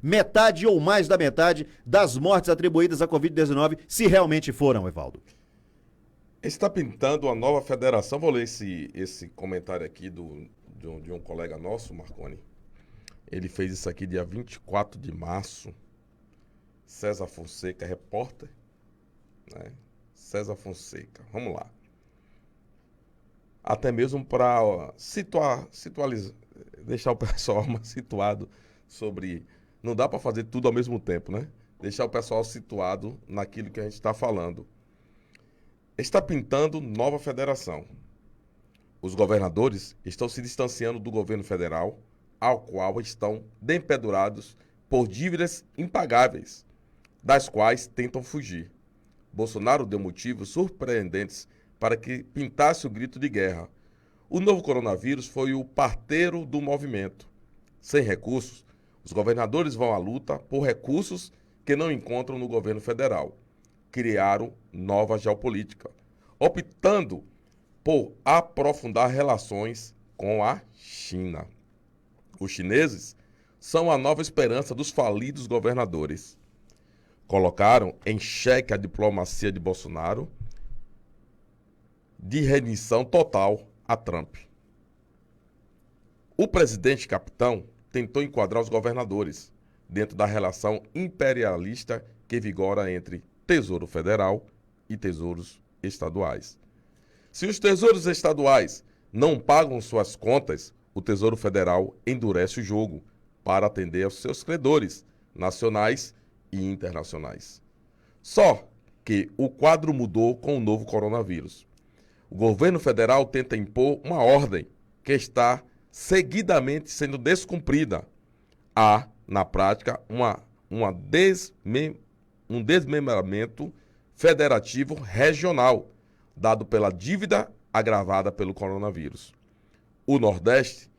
metade ou mais da metade das mortes atribuídas à Covid-19, se realmente foram, Evaldo. Está pintando uma nova federação. Vou ler esse comentário aqui de um colega nosso, Marconi. Ele fez isso aqui dia 24 de março. César Fonseca, repórter. Né? César Fonseca. Vamos lá. Até mesmo para deixar o pessoal mais situado sobre... Não dá para fazer tudo ao mesmo tempo, né? Deixar o pessoal situado naquilo que a gente está falando. Está pintando nova federação. Os governadores estão se distanciando do governo federal, ao qual estão dempedurados por dívidas impagáveis, das quais tentam fugir. Bolsonaro deu motivos surpreendentes para que pintasse o grito de guerra. O novo coronavírus foi o parteiro do movimento. Sem recursos, os governadores vão à luta por recursos que não encontram no governo federal. Criaram nova geopolítica, optando por aprofundar relações com a China. Os chineses são a nova esperança dos falidos governadores. Colocaram em xeque a diplomacia de Bolsonaro de rendição total a Trump. O presidente capitão tentou enquadrar os governadores dentro da relação imperialista que vigora entre Tesouro Federal e tesouros estaduais. Se os tesouros estaduais não pagam suas contas, o Tesouro Federal endurece o jogo para atender aos seus credores nacionais e internacionais. Só que o quadro mudou com o novo coronavírus. O governo federal tenta impor uma ordem que está seguidamente sendo descumprida. Há, na prática, um desmembramento federativo regional, dado pela dívida agravada pelo coronavírus. O Nordeste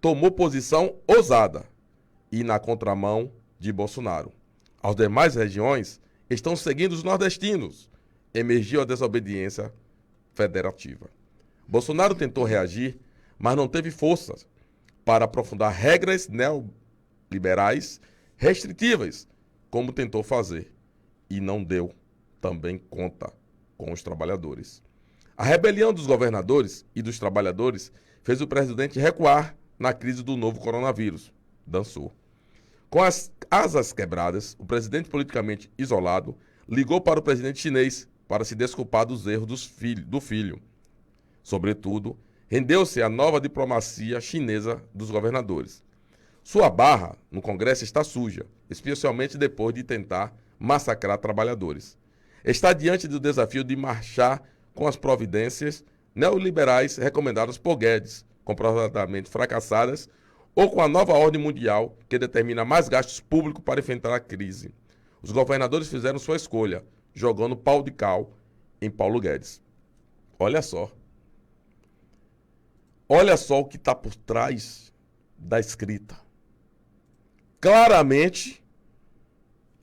tomou posição ousada e na contramão de Bolsonaro. As demais regiões estão seguindo os nordestinos. Emergiu a desobediência federativa. Bolsonaro tentou reagir, mas não teve forças para aprofundar regras neoliberais restritivas, como tentou fazer. E não deu também conta com os trabalhadores. A rebelião dos governadores e dos trabalhadores fez o presidente recuar na crise do novo coronavírus. Dançou. Com as asas quebradas, o presidente politicamente isolado ligou para o presidente chinês para se desculpar dos erros do filho. Sobretudo, rendeu-se à nova diplomacia chinesa dos governadores. Sua barra no Congresso está suja, especialmente depois de tentar massacrar trabalhadores. Está diante do desafio de marchar com as providências neoliberais recomendadas por Guedes, comprovadamente fracassadas, ou com a nova ordem mundial que determina mais gastos públicos para enfrentar a crise. Os governadores fizeram sua escolha, jogando pau de cal em Paulo Guedes. Olha só. Olha só o que está por trás da escrita. Claramente,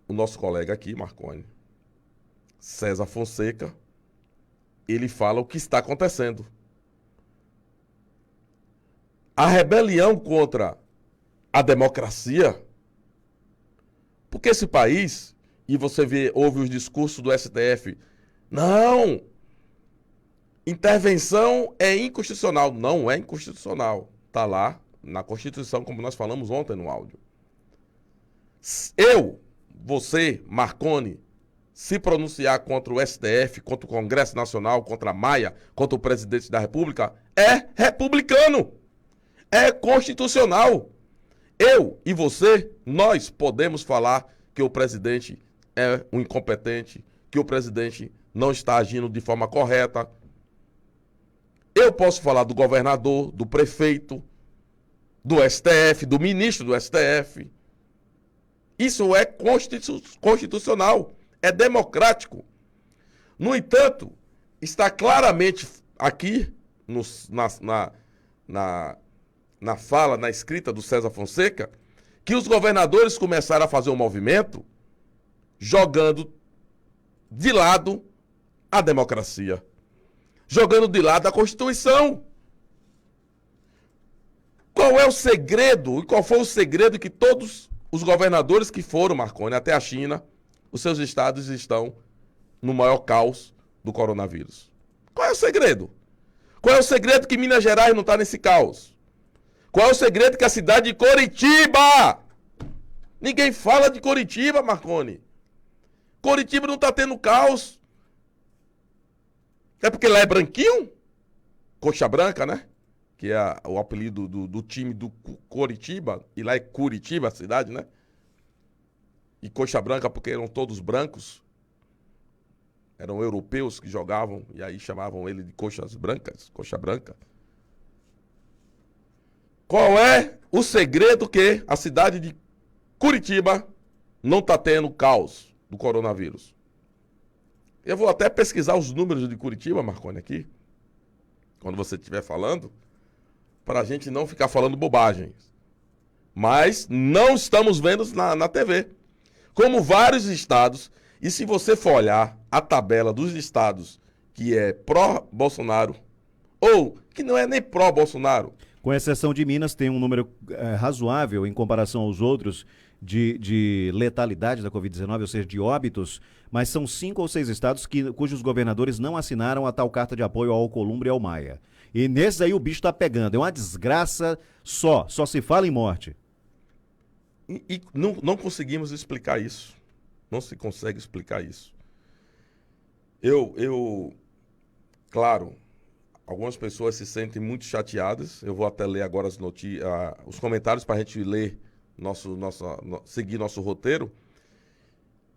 o nosso colega aqui, Marconi, César Fonseca, ele fala o que está acontecendo. A rebelião contra a democracia, porque esse país e você ouve os discursos do STF. Não! Intervenção é inconstitucional. Não é inconstitucional. Está lá na Constituição, como nós falamos ontem no áudio. Você, Marconi, se pronunciar contra o STF, contra o Congresso Nacional, contra a Maia, contra o presidente da República, é republicano. É constitucional. Eu e você, nós podemos falar que o presidente é um incompetente, que o presidente não está agindo de forma correta. Eu posso falar do governador, do prefeito, do STF, do ministro do STF. Isso é constitucional, é democrático. No entanto, está claramente aqui na fala, na escrita do César Fonseca, que os governadores começaram a fazer um movimento jogando de lado a democracia, jogando de lado a Constituição. Qual é o segredo, e qual foi o segredo que todos os governadores que foram, Marconi, até a China, os seus estados estão no maior caos do coronavírus? Qual é o segredo? Qual é o segredo que Minas Gerais não está nesse caos? Qual é o segredo que a cidade de Coritiba? Ninguém fala de Coritiba, Marconi. Coritiba não está tendo caos. É porque lá é branquinho? Coxa Branca, né? Que é o apelido do time do Coritiba. E lá é Curitiba, a cidade, né? E Coxa Branca porque eram todos brancos. Eram europeus que jogavam. E aí chamavam ele de Coxas Brancas. Coxa Branca. Qual é o segredo que a cidade de Curitiba não está tendo caos do coronavírus? Eu vou até pesquisar os números de Curitiba, Marconi, aqui, quando você estiver falando, para a gente não ficar falando bobagens. Mas não estamos vendo na TV. Como vários estados, e se você for olhar a tabela dos estados que é pró-Bolsonaro, ou que não é nem pró-Bolsonaro, com exceção de Minas, tem um número razoável em comparação aos outros de letalidade da Covid-19, ou seja, de óbitos, mas são 5 ou 6 estados cujos governadores não assinaram a tal carta de apoio ao Alcolumbre e ao Maia. E nesses aí o bicho tá pegando, é uma desgraça só se fala em morte. E não conseguimos explicar isso. Não se consegue explicar isso. Claro, algumas pessoas se sentem muito chateadas. Eu vou até ler agora os comentários para a gente ler, seguir nosso roteiro.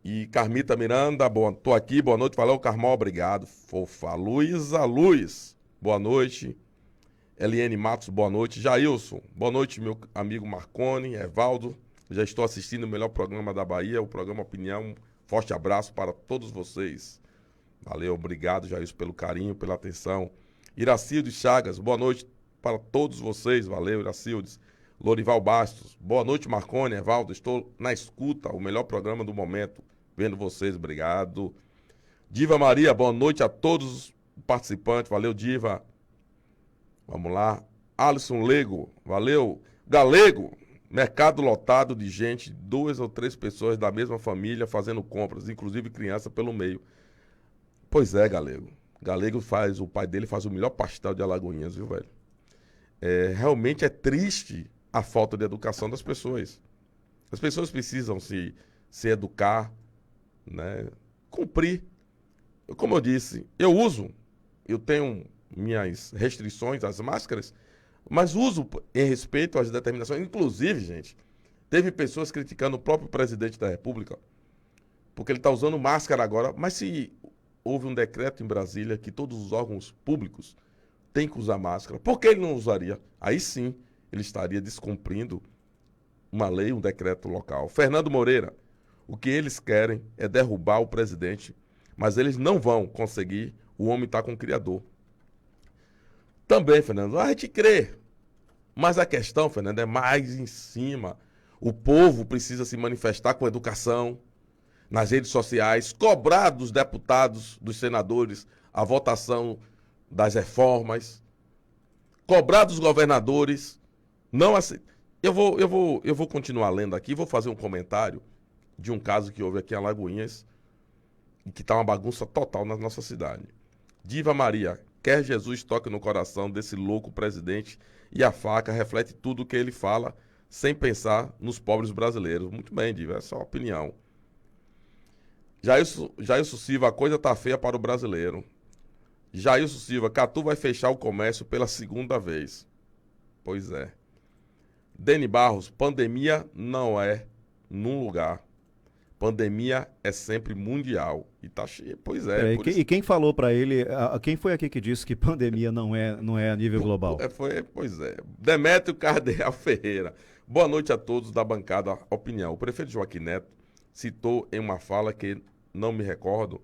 E Carmita Miranda, tô aqui, boa noite. Valeu, Carmol, obrigado. Fofa. Luísa Luz, boa noite. Eliane Matos, boa noite. Jailson, boa noite, meu amigo Marconi, Evaldo. Já estou assistindo o melhor programa da Bahia, o programa Opinião. Forte abraço para todos vocês. Valeu, obrigado, Jailson, pelo carinho, pela atenção. Iracildes Chagas, boa noite para todos vocês. Valeu, Iracildes. Lorival Bastos, boa noite, Marconi, Evaldo. Estou na escuta, o melhor programa do momento. Vendo vocês, obrigado. Diva Maria, boa noite a todos os participantes. Valeu, Diva. Vamos lá. Alisson Lego, valeu. Galego, mercado lotado de gente, 2 ou 3 pessoas da mesma família fazendo compras, inclusive criança pelo meio. Pois é, Galego. Galego o pai dele faz o melhor pastel de Alagoinhas, viu, velho? Realmente é triste a falta de educação das pessoas. As pessoas precisam se educar, né? Cumprir. Como eu disse, eu tenho minhas restrições às máscaras, mas uso em respeito às determinações. Inclusive, gente, teve pessoas criticando o próprio presidente da República, porque ele está usando máscara agora, mas se houve um decreto em Brasília que todos os órgãos públicos têm que usar máscara, por que ele não usaria? Aí sim, ele estaria descumprindo uma lei, um decreto local. Fernando Moreira, o que eles querem é derrubar o presidente, mas eles não vão conseguir, o homem está com o Criador. Também, Fernando, a gente crê, mas a questão, Fernando, é mais em cima. O povo precisa se manifestar com educação, nas redes sociais, cobrar dos deputados, dos senadores, a votação das reformas, cobrar dos governadores, não assim. Eu vou continuar lendo aqui, vou fazer um comentário de um caso que houve aqui em Alagoinhas e que está uma bagunça total na nossa cidade. Diva Maria, quer Jesus toque no coração desse louco presidente e a faca reflete tudo o que ele fala sem pensar nos pobres brasileiros. Muito bem, Diva, essa é a opinião. Jailson Silva, a coisa tá feia para o brasileiro. Jailson Silva, Catu vai fechar o comércio pela segunda vez. Pois é. Deni Barros, pandemia não é num lugar. Pandemia é sempre mundial. E tá cheio. Pois é. E quem falou para ele, quem foi aqui que disse que pandemia não é a nível global? Pois é. Demétrio Cardeal Ferreira. Boa noite a todos da bancada Opinião. O prefeito Joaquim Neto citou em uma fala que não me recordo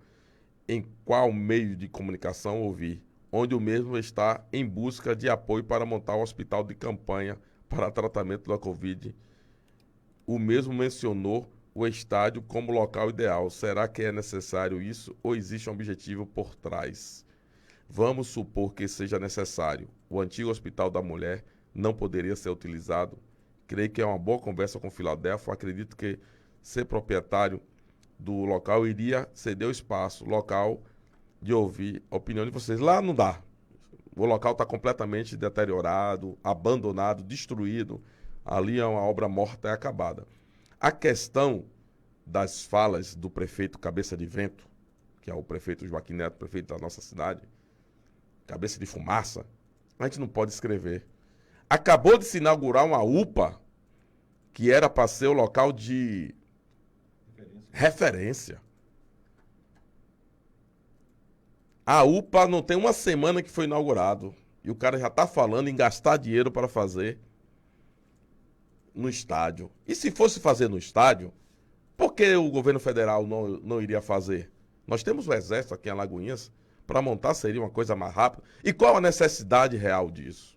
em qual meio de comunicação ouvi, onde o mesmo está em busca de apoio para montar um hospital de campanha para tratamento da Covid. O mesmo mencionou o estádio como local ideal. Será que é necessário isso ou existe um objetivo por trás? Vamos supor que seja necessário. O antigo Hospital da Mulher não poderia ser utilizado. Creio que é uma boa conversa com Filadélfia. Acredito que ser proprietário do local iria ceder o espaço local de ouvir a opinião de vocês. Lá não dá. O local está completamente deteriorado, abandonado, destruído. Ali é uma obra morta e acabada. A questão das falas do prefeito Cabeça de Vento, que é o prefeito Joaquim Neto, prefeito da nossa cidade, cabeça de fumaça, a gente não pode escrever. Acabou de se inaugurar uma UPA, que era para ser o local de referência. A UPA não tem uma semana que foi inaugurado e o cara já está falando em gastar dinheiro para fazer no estádio. E se fosse fazer no estádio, por que o governo federal não iria fazer? Nós temos o exército aqui em Alagoinhas, para montar seria uma coisa mais rápida. E qual a necessidade real disso?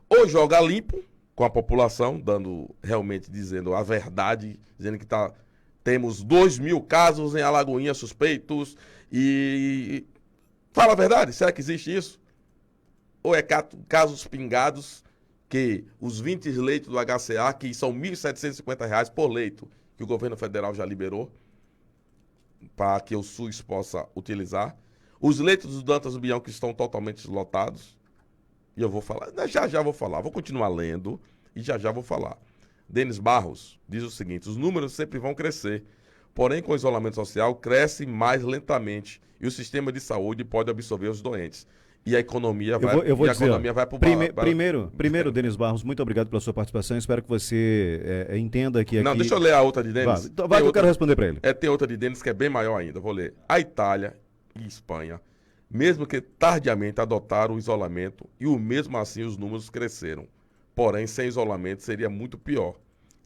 Ou joga limpo com a população, dizendo a verdade, dizendo que temos 2.000 casos em Alagoinhas suspeitos e... Fala a verdade, será que existe isso? Ou é casos pingados que os 20 leitos do HCA, que são R$ 1.750 por leito, que o governo federal já liberou, para que o SUS possa utilizar. Os leitos do Dantas Bião que estão totalmente lotados. E eu vou falar, já vou falar, vou continuar lendo e já vou falar. Denis Barros diz o seguinte: os números sempre vão crescer, porém com o isolamento social cresce mais lentamente e o sistema de saúde pode absorver os doentes. E a economia vai para o Primeiro, Denis Barros, muito obrigado pela sua participação. Espero que você entenda que aqui... Não, deixa eu ler a outra de Denis. Vai que eu quero responder para ele. Tem outra de Denis que é bem maior ainda. Vou ler. A Itália e Espanha, mesmo que tardiamente adotaram o isolamento, e mesmo assim os números cresceram. Porém, sem isolamento seria muito pior.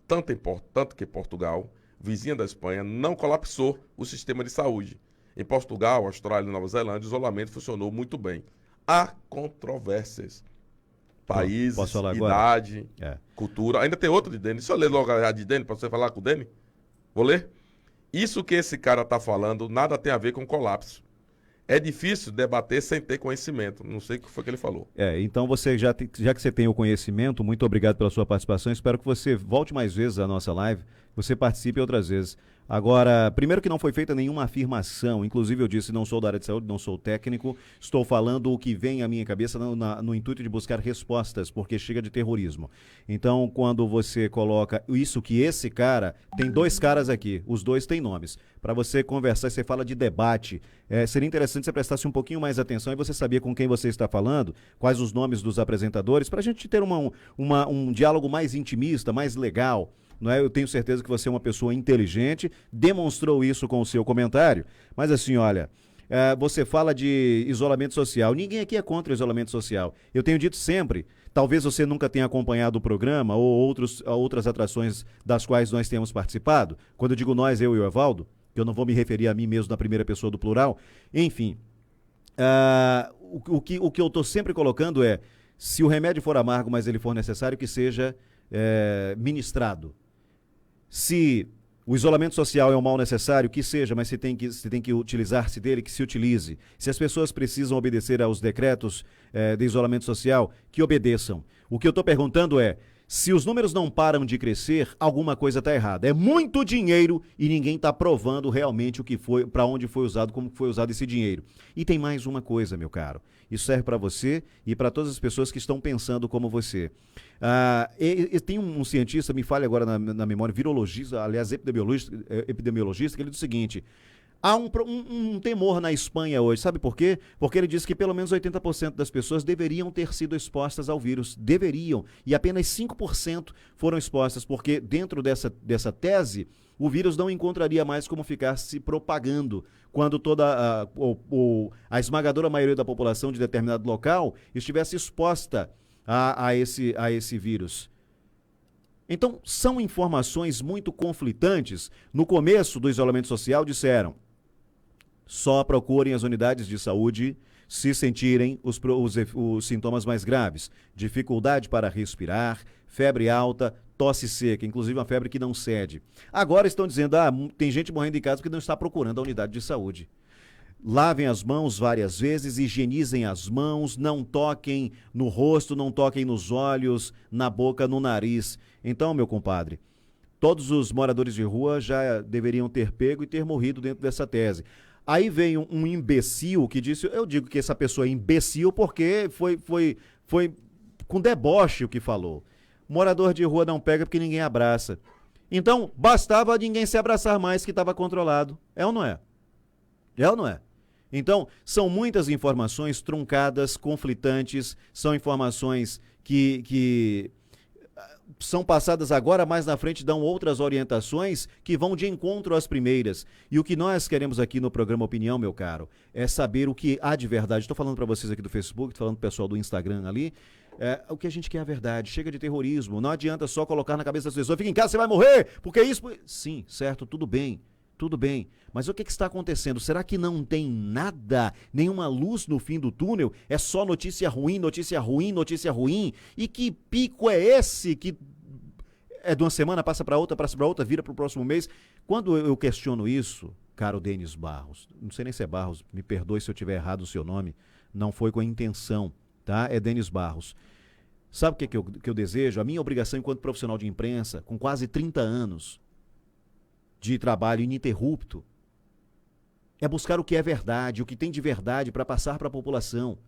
Tanto que Portugal, vizinha da Espanha, não colapsou o sistema de saúde. Em Portugal, Austrália e Nova Zelândia, o isolamento funcionou muito bem. Há controvérsias. Países, idade, cultura. Ainda tem outra de Denis. Deixa eu ler logo a de Denis, para você falar com o Denis. Vou ler? Isso que esse cara está falando nada tem a ver com colapso. É difícil debater sem ter conhecimento. Não sei o que foi que ele falou. Então você, já que você tem o conhecimento, muito obrigado pela sua participação. Espero que você volte mais vezes à nossa live, você participe outras vezes. Agora, primeiro que não foi feita nenhuma afirmação, inclusive eu disse, não sou da área de saúde, não sou técnico, estou falando o que vem à minha cabeça no intuito de buscar respostas, porque chega de terrorismo. Então, quando você coloca isso que esse cara, tem 2 caras aqui, os 2 têm nomes, para você conversar, você fala de debate, seria interessante você prestasse um pouquinho mais atenção e você sabia com quem você está falando, quais os nomes dos apresentadores, para a gente ter um diálogo mais intimista, mais legal. Não é? Eu tenho certeza que você é uma pessoa inteligente, demonstrou isso com o seu comentário, mas assim, olha, você fala de isolamento social, ninguém aqui é contra o isolamento social. Eu tenho dito sempre, talvez você nunca tenha acompanhado o programa ou outras atrações das quais nós temos participado, quando eu digo nós, eu e o Evaldo, que eu não vou me referir a mim mesmo na primeira pessoa do plural, enfim, o que eu estou sempre colocando é, se o remédio for amargo, mas ele for necessário, que seja ministrado. Se o isolamento social é um mal necessário, que seja, mas você tem que utilizar-se dele, que se utilize. Se as pessoas precisam obedecer aos decretos de isolamento social, que obedeçam. O que eu estou perguntando é, Se os números não param de crescer, alguma coisa está errada. É muito dinheiro e ninguém está provando realmente o que foi, para onde foi usado, como foi usado esse dinheiro. E tem mais uma coisa, meu caro. Isso serve para você e para todas as pessoas que estão pensando como você. Tem um cientista, me fale agora na memória, virologista, aliás, epidemiologista, que ele diz o seguinte: há um temor na Espanha hoje, sabe por quê? Porque ele diz que pelo menos 80% das pessoas deveriam ter sido expostas ao vírus, deveriam, e apenas 5% foram expostas, porque dentro dessa tese, o vírus não encontraria mais como ficar se propagando, quando toda a esmagadora maioria da população de determinado local estivesse exposta a esse vírus. Então, são informações muito conflitantes. No começo do isolamento social, disseram: só procurem as unidades de saúde se sentirem os sintomas mais graves. Dificuldade para respirar, febre alta, tosse seca, inclusive uma febre que não cede. Agora estão dizendo: tem gente morrendo em casa porque não está procurando a unidade de saúde. Lavem as mãos várias vezes, higienizem as mãos, não toquem no rosto, não toquem nos olhos, na boca, no nariz. Então, meu compadre, todos os moradores de rua já deveriam ter pego e ter morrido dentro dessa tese. Aí vem um imbecil que disse, eu digo que essa pessoa é imbecil porque foi com deboche o que falou. Morador de rua não pega porque ninguém abraça. Então, bastava ninguém se abraçar mais que estava controlado. É ou não é? É ou não é? Então, são muitas informações truncadas, conflitantes, são informações que são passadas agora, mais na frente dão outras orientações que vão de encontro às primeiras. E o que nós queremos aqui no programa Opinião, meu caro, é saber o que há de verdade. Estou falando para vocês aqui do Facebook, estou falando para o pessoal do Instagram ali. O que a gente quer é a verdade. Chega de terrorismo. Não adianta só colocar na cabeça das pessoas: fica em casa, você vai morrer, porque isso... Sim, certo, tudo bem. Tudo bem, mas o que está acontecendo? Será que não tem nada, nenhuma luz no fim do túnel? É só notícia ruim, notícia ruim, notícia ruim? E que pico é esse que é de uma semana, passa para outra, vira para o próximo mês? Quando eu questiono isso, caro Denis Barros, não sei nem se é Barros, me perdoe se eu tiver errado o seu nome, não foi com a intenção, tá? É Denis Barros. Sabe o que eu desejo? A minha obrigação enquanto profissional de imprensa, com quase 30 anos, de trabalho ininterrupto, é buscar o que é verdade, o que tem de verdade para passar para a população.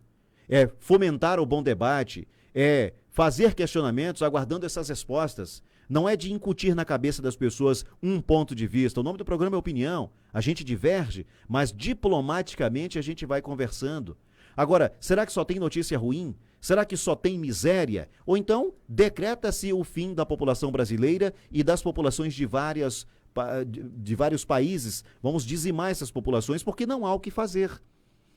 É fomentar o bom debate, é fazer questionamentos aguardando essas respostas. Não é de incutir na cabeça das pessoas um ponto de vista. O nome do programa é Opinião. A gente diverge, mas diplomaticamente a gente vai conversando. Agora, será que só tem notícia ruim? Será que só tem miséria? Ou então, decreta-se o fim da população brasileira e das populações de vários países, vamos dizimar essas populações porque não há o que fazer.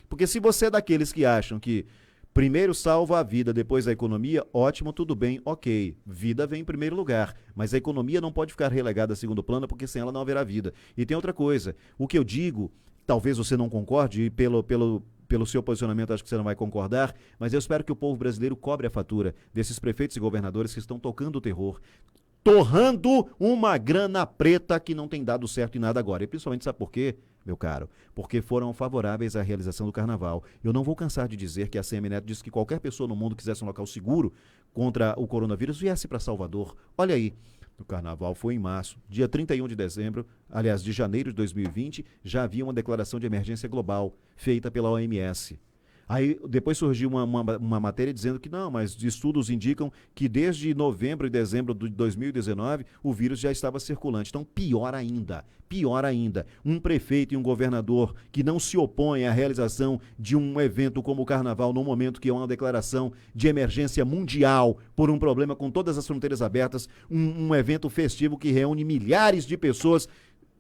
Porque se você é daqueles que acham que primeiro salva a vida, depois a economia, ótimo, tudo bem, ok, vida vem em primeiro lugar, mas a economia não pode ficar relegada a segundo plano porque sem ela não haverá vida. E tem outra coisa, o que eu digo, talvez você não concorde e pelo seu posicionamento acho que você não vai concordar, mas eu espero que o povo brasileiro cobre a fatura desses prefeitos e governadores que estão tocando o terror, torrando uma grana preta que não tem dado certo em nada agora. E principalmente, sabe por quê, meu caro? Porque foram favoráveis à realização do carnaval. Eu não vou cansar de dizer que a CM Neto disse que qualquer pessoa no mundo quisesse um local seguro contra o coronavírus, viesse para Salvador. Olha aí, o carnaval foi em março. Dia 31 de dezembro, aliás, de janeiro de 2020, já havia uma declaração de emergência global feita pela OMS. Aí depois surgiu uma matéria dizendo que não, mas estudos indicam que desde novembro e dezembro de 2019 o vírus já estava circulante. Então pior ainda, um prefeito e um governador que não se opõem à realização de um evento como o Carnaval no momento que é uma declaração de emergência mundial por um problema com todas as fronteiras abertas, um evento festivo que reúne milhares de pessoas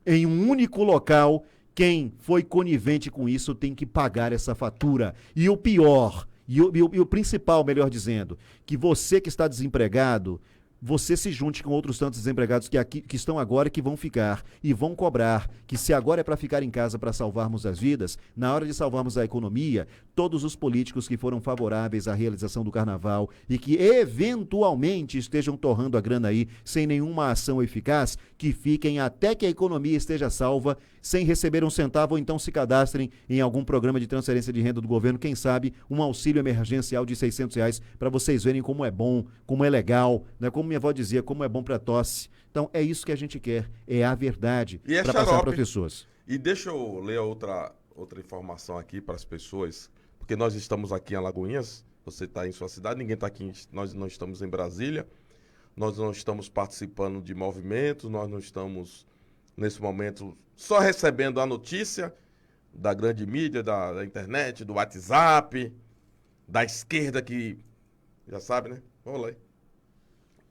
em um único local. Quem foi conivente com isso tem que pagar essa fatura. E o pior, e o principal, melhor dizendo, que você que está desempregado, você se junte com outros tantos desempregados que estão agora e que vão ficar e vão cobrar que se agora é para ficar em casa para salvarmos as vidas, na hora de salvarmos a economia, todos os políticos que foram favoráveis à realização do carnaval e que eventualmente estejam torrando a grana aí sem nenhuma ação eficaz, que fiquem até que a economia esteja salva, sem receber um centavo, ou então se cadastrem em algum programa de transferência de renda do governo, quem sabe um auxílio emergencial de R$ 600, para vocês verem como é bom, como é legal, né? Como minha avó dizia, como é bom para tosse. Então é isso que a gente quer, é a verdade para passar para as pessoas. E deixa eu ler outra informação aqui para as pessoas, porque nós estamos aqui em Alagoinhas, você está em sua cidade, ninguém está aqui, nós não estamos em Brasília, nós não estamos participando de movimentos, nós não estamos, nesse momento, só recebendo a notícia da grande mídia, da internet, do WhatsApp, da esquerda que, já sabe, né? Vamos lá.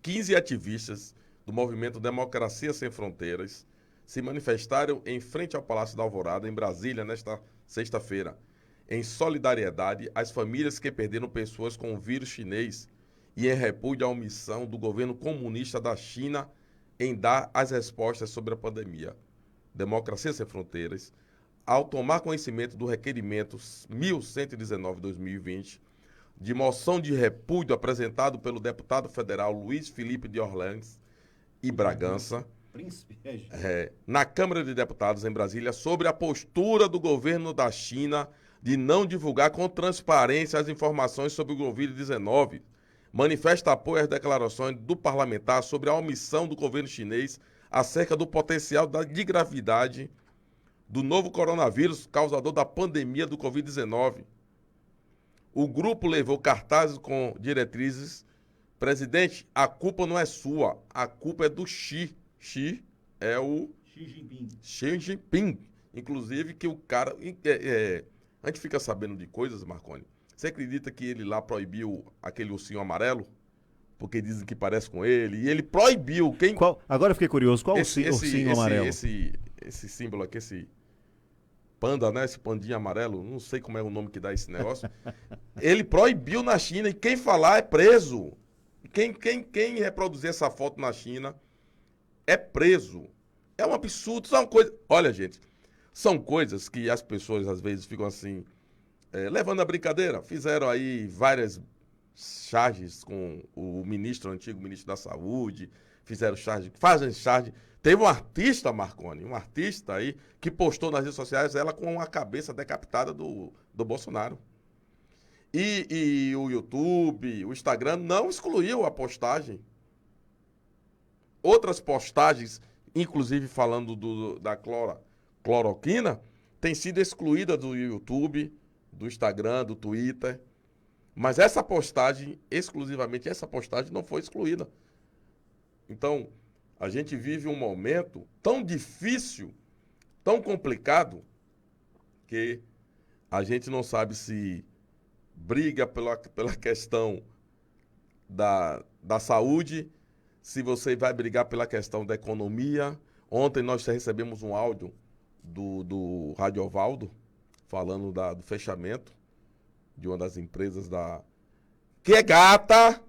15 ativistas do movimento Democracia Sem Fronteiras se manifestaram em frente ao Palácio da Alvorada, em Brasília, nesta sexta-feira, em solidariedade às famílias que perderam pessoas com o vírus chinês e em repúdio à omissão do governo comunista da China em dar as respostas sobre a pandemia. Democracia Sem Fronteiras, ao tomar conhecimento do requerimento 1119/2020, de moção de repúdio apresentado pelo deputado federal Luiz Felipe de Orleans e Bragança, na Câmara de Deputados em Brasília, sobre a postura do governo da China de não divulgar com transparência as informações sobre o Covid-19, manifesta apoio às declarações do parlamentar sobre a omissão do governo chinês acerca do potencial de gravidade do novo coronavírus causador da pandemia do Covid-19. O grupo levou cartazes com diretrizes: presidente, a culpa não é sua, a culpa é do Xi. Xi é o Xi Jinping. Inclusive que o cara... a gente fica sabendo de coisas, Marconi. Você acredita que ele lá proibiu aquele ursinho amarelo? Porque dizem que parece com ele. E ele proibiu. Agora eu fiquei curioso. Qual ursinho amarelo? Esse símbolo aqui, esse panda, né? Esse pandinha amarelo. Não sei como é o nome que dá esse negócio. Ele proibiu na China e quem falar é preso. Quem reproduzir essa foto na China é preso. É um absurdo. São coisas... Olha, gente, são coisas que as pessoas às vezes ficam assim... levando a brincadeira. Fizeram aí várias charges com o antigo ministro da Saúde, fazem charge. Teve um artista, Marconi, um artista aí, que postou nas redes sociais ela com a cabeça decapitada do Bolsonaro. E o YouTube, o Instagram não excluiu a postagem. Outras postagens, inclusive falando da cloroquina, têm sido excluídas do YouTube, do Instagram, do Twitter. Mas essa postagem, exclusivamente essa postagem, não foi excluída. Então, a gente vive um momento tão difícil, tão complicado, que a gente não sabe se briga pela questão da saúde, se você vai brigar pela questão da economia. Ontem nós recebemos um áudio do Rádio Ovaldo, falando do fechamento de uma das empresas que é gata.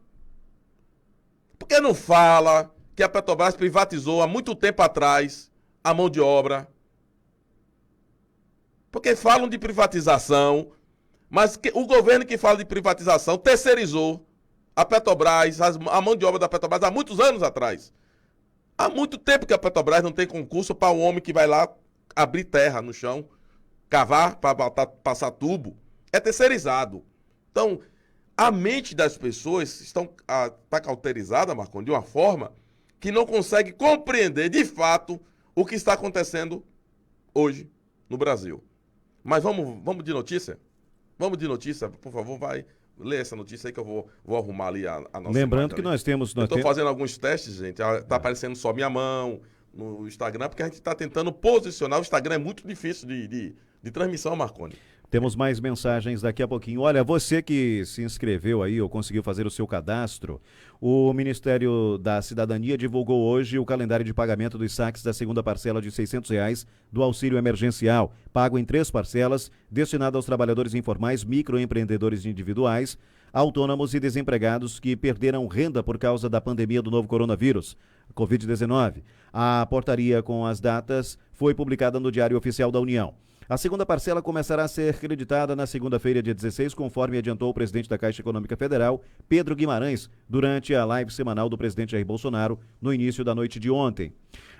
Por que não fala que a Petrobras privatizou há muito tempo atrás a mão de obra? Porque falam de privatização, mas o governo que fala de privatização terceirizou a Petrobras, a mão de obra da Petrobras há muitos anos atrás. Há muito tempo que a Petrobras não tem concurso para o homem que vai lá abrir terra no chão, cavar para passar tubo. É terceirizado. Então, a mente das pessoas está cauterizada, Marconi, de uma forma que não consegue compreender de fato o que está acontecendo hoje no Brasil. Mas vamos de notícia? Vamos de notícia, por favor, vai. Lê essa notícia aí que eu vou arrumar ali a nossa... Lembrando que nós temos... Eu estou fazendo alguns testes, gente. Está aparecendo só minha mão no Instagram, porque a gente está tentando posicionar. O Instagram é muito difícil de transmissão, Marconi. Temos mais mensagens daqui a pouquinho. Olha, você que se inscreveu aí ou conseguiu fazer o seu cadastro, o Ministério da Cidadania divulgou hoje o calendário de pagamento dos saques da segunda parcela de R$600 do auxílio emergencial, pago em 3 parcelas, destinado aos trabalhadores informais, microempreendedores individuais, autônomos e desempregados que perderam renda por causa da pandemia do novo coronavírus, Covid-19. A portaria com as datas foi publicada no Diário Oficial da União. A segunda parcela começará a ser creditada na segunda-feira, dia 16, conforme adiantou o presidente da Caixa Econômica Federal, Pedro Guimarães, durante a live semanal do presidente Jair Bolsonaro, no início da noite de ontem.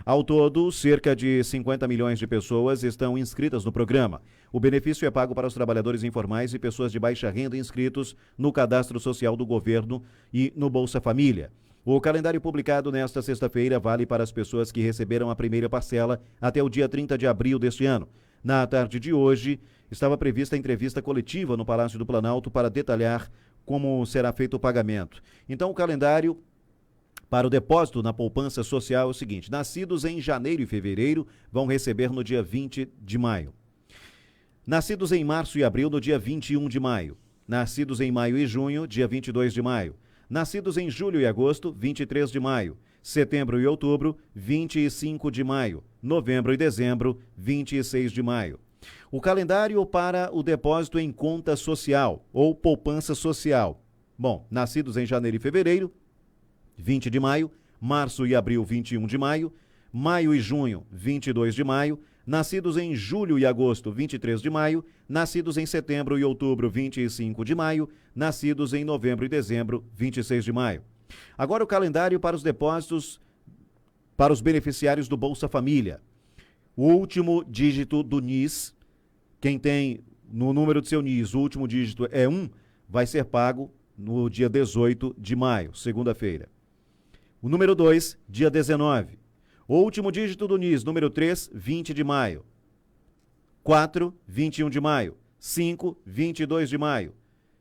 Ao todo, cerca de 50 milhões de pessoas estão inscritas no programa. O benefício é pago para os trabalhadores informais e pessoas de baixa renda inscritos no Cadastro Social do Governo e no Bolsa Família. O calendário publicado nesta sexta-feira vale para as pessoas que receberam a primeira parcela até o dia 30 de abril deste ano. Na tarde de hoje, estava prevista a entrevista coletiva no Palácio do Planalto para detalhar como será feito o pagamento. Então, o calendário para o depósito na poupança social é o seguinte: nascidos em janeiro e fevereiro vão receber no dia 20 de maio. Nascidos em março e abril, no dia 21 de maio. Nascidos em maio e junho, dia 22 de maio. Nascidos em julho e agosto, 23 de maio. Setembro e outubro, 25 de maio. Novembro e dezembro, 26 de maio. O calendário para o depósito em conta social ou poupança social. Bom, nascidos em janeiro e fevereiro, 20 de maio. Março e abril, 21 de maio. Maio e junho, 22 de maio. Nascidos em julho e agosto, 23 de maio. Nascidos em setembro e outubro, 25 de maio. Nascidos em novembro e dezembro, 26 de maio. Agora o calendário para os depósitos para os beneficiários do Bolsa Família. O último dígito do NIS, quem tem no número de seu NIS, o último dígito é 1, vai ser pago no dia 18 de maio, segunda-feira. O número 2, dia 19. O último dígito do NIS, número 3, 20 de maio. 4, 21 de maio. 5, 22 de maio.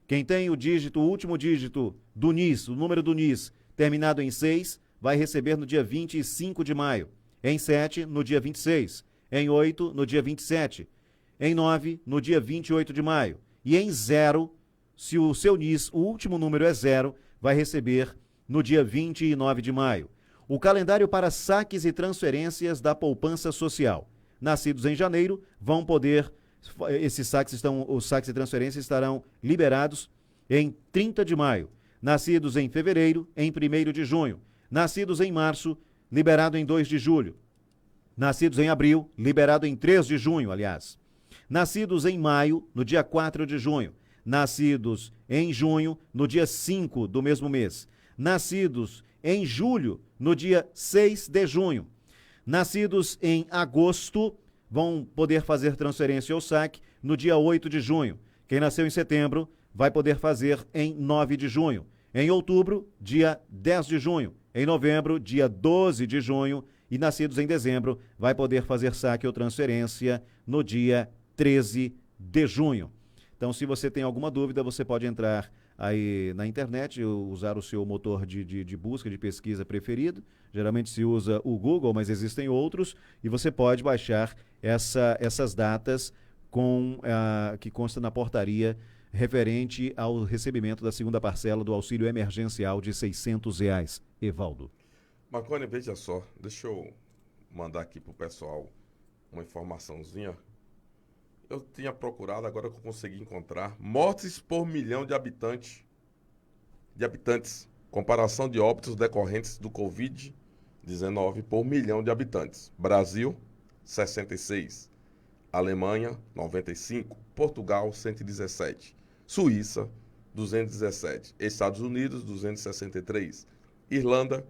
Quem tem o último dígito do NIS, o número do NIS, terminado em 6, vai receber no dia 25 de maio. Em 7, no dia 26. Em 8, no dia 27. Em 9, no dia 28 de maio. E em 0, se o seu NIS, o último número é 0, vai receber no dia 29 de maio. O calendário para saques e transferências da poupança social. Nascidos em janeiro vão poder, os saques e transferências estarão liberados em 30 de maio. Nascidos em fevereiro, em 1º de junho. Nascidos em março, liberado em 2 de julho. Nascidos em abril, liberado em 3 de junho, aliás. Nascidos em maio, no dia 4 de junho. Nascidos em junho, no dia 5 do mesmo mês. Nascidos em julho, no dia 6 de junho. Nascidos em agosto vão poder fazer transferência ou saque no dia 8 de junho. Quem nasceu em setembro vai poder fazer em 9 de junho. Em outubro, dia 10 de junho. Em novembro, dia 12 de junho. E nascidos em dezembro vai poder fazer saque ou transferência no dia 13 de junho. Então, se você tem alguma dúvida, você pode entrar aí na internet, usar o seu motor de busca, de pesquisa preferido. Geralmente se usa o Google, mas existem outros, e você pode baixar essas datas que consta na portaria referente ao recebimento da segunda parcela do auxílio emergencial de R$600. Evaldo. Marconi, veja só, deixa eu mandar aqui pro pessoal uma informaçãozinha. Eu tinha procurado, agora que eu consegui encontrar, mortes por milhão de habitantes. Comparação de óbitos decorrentes do Covid-19 por milhão de habitantes. Brasil, 66. Alemanha, 95. Portugal, 117. Suíça, 217. Estados Unidos, 263. Irlanda,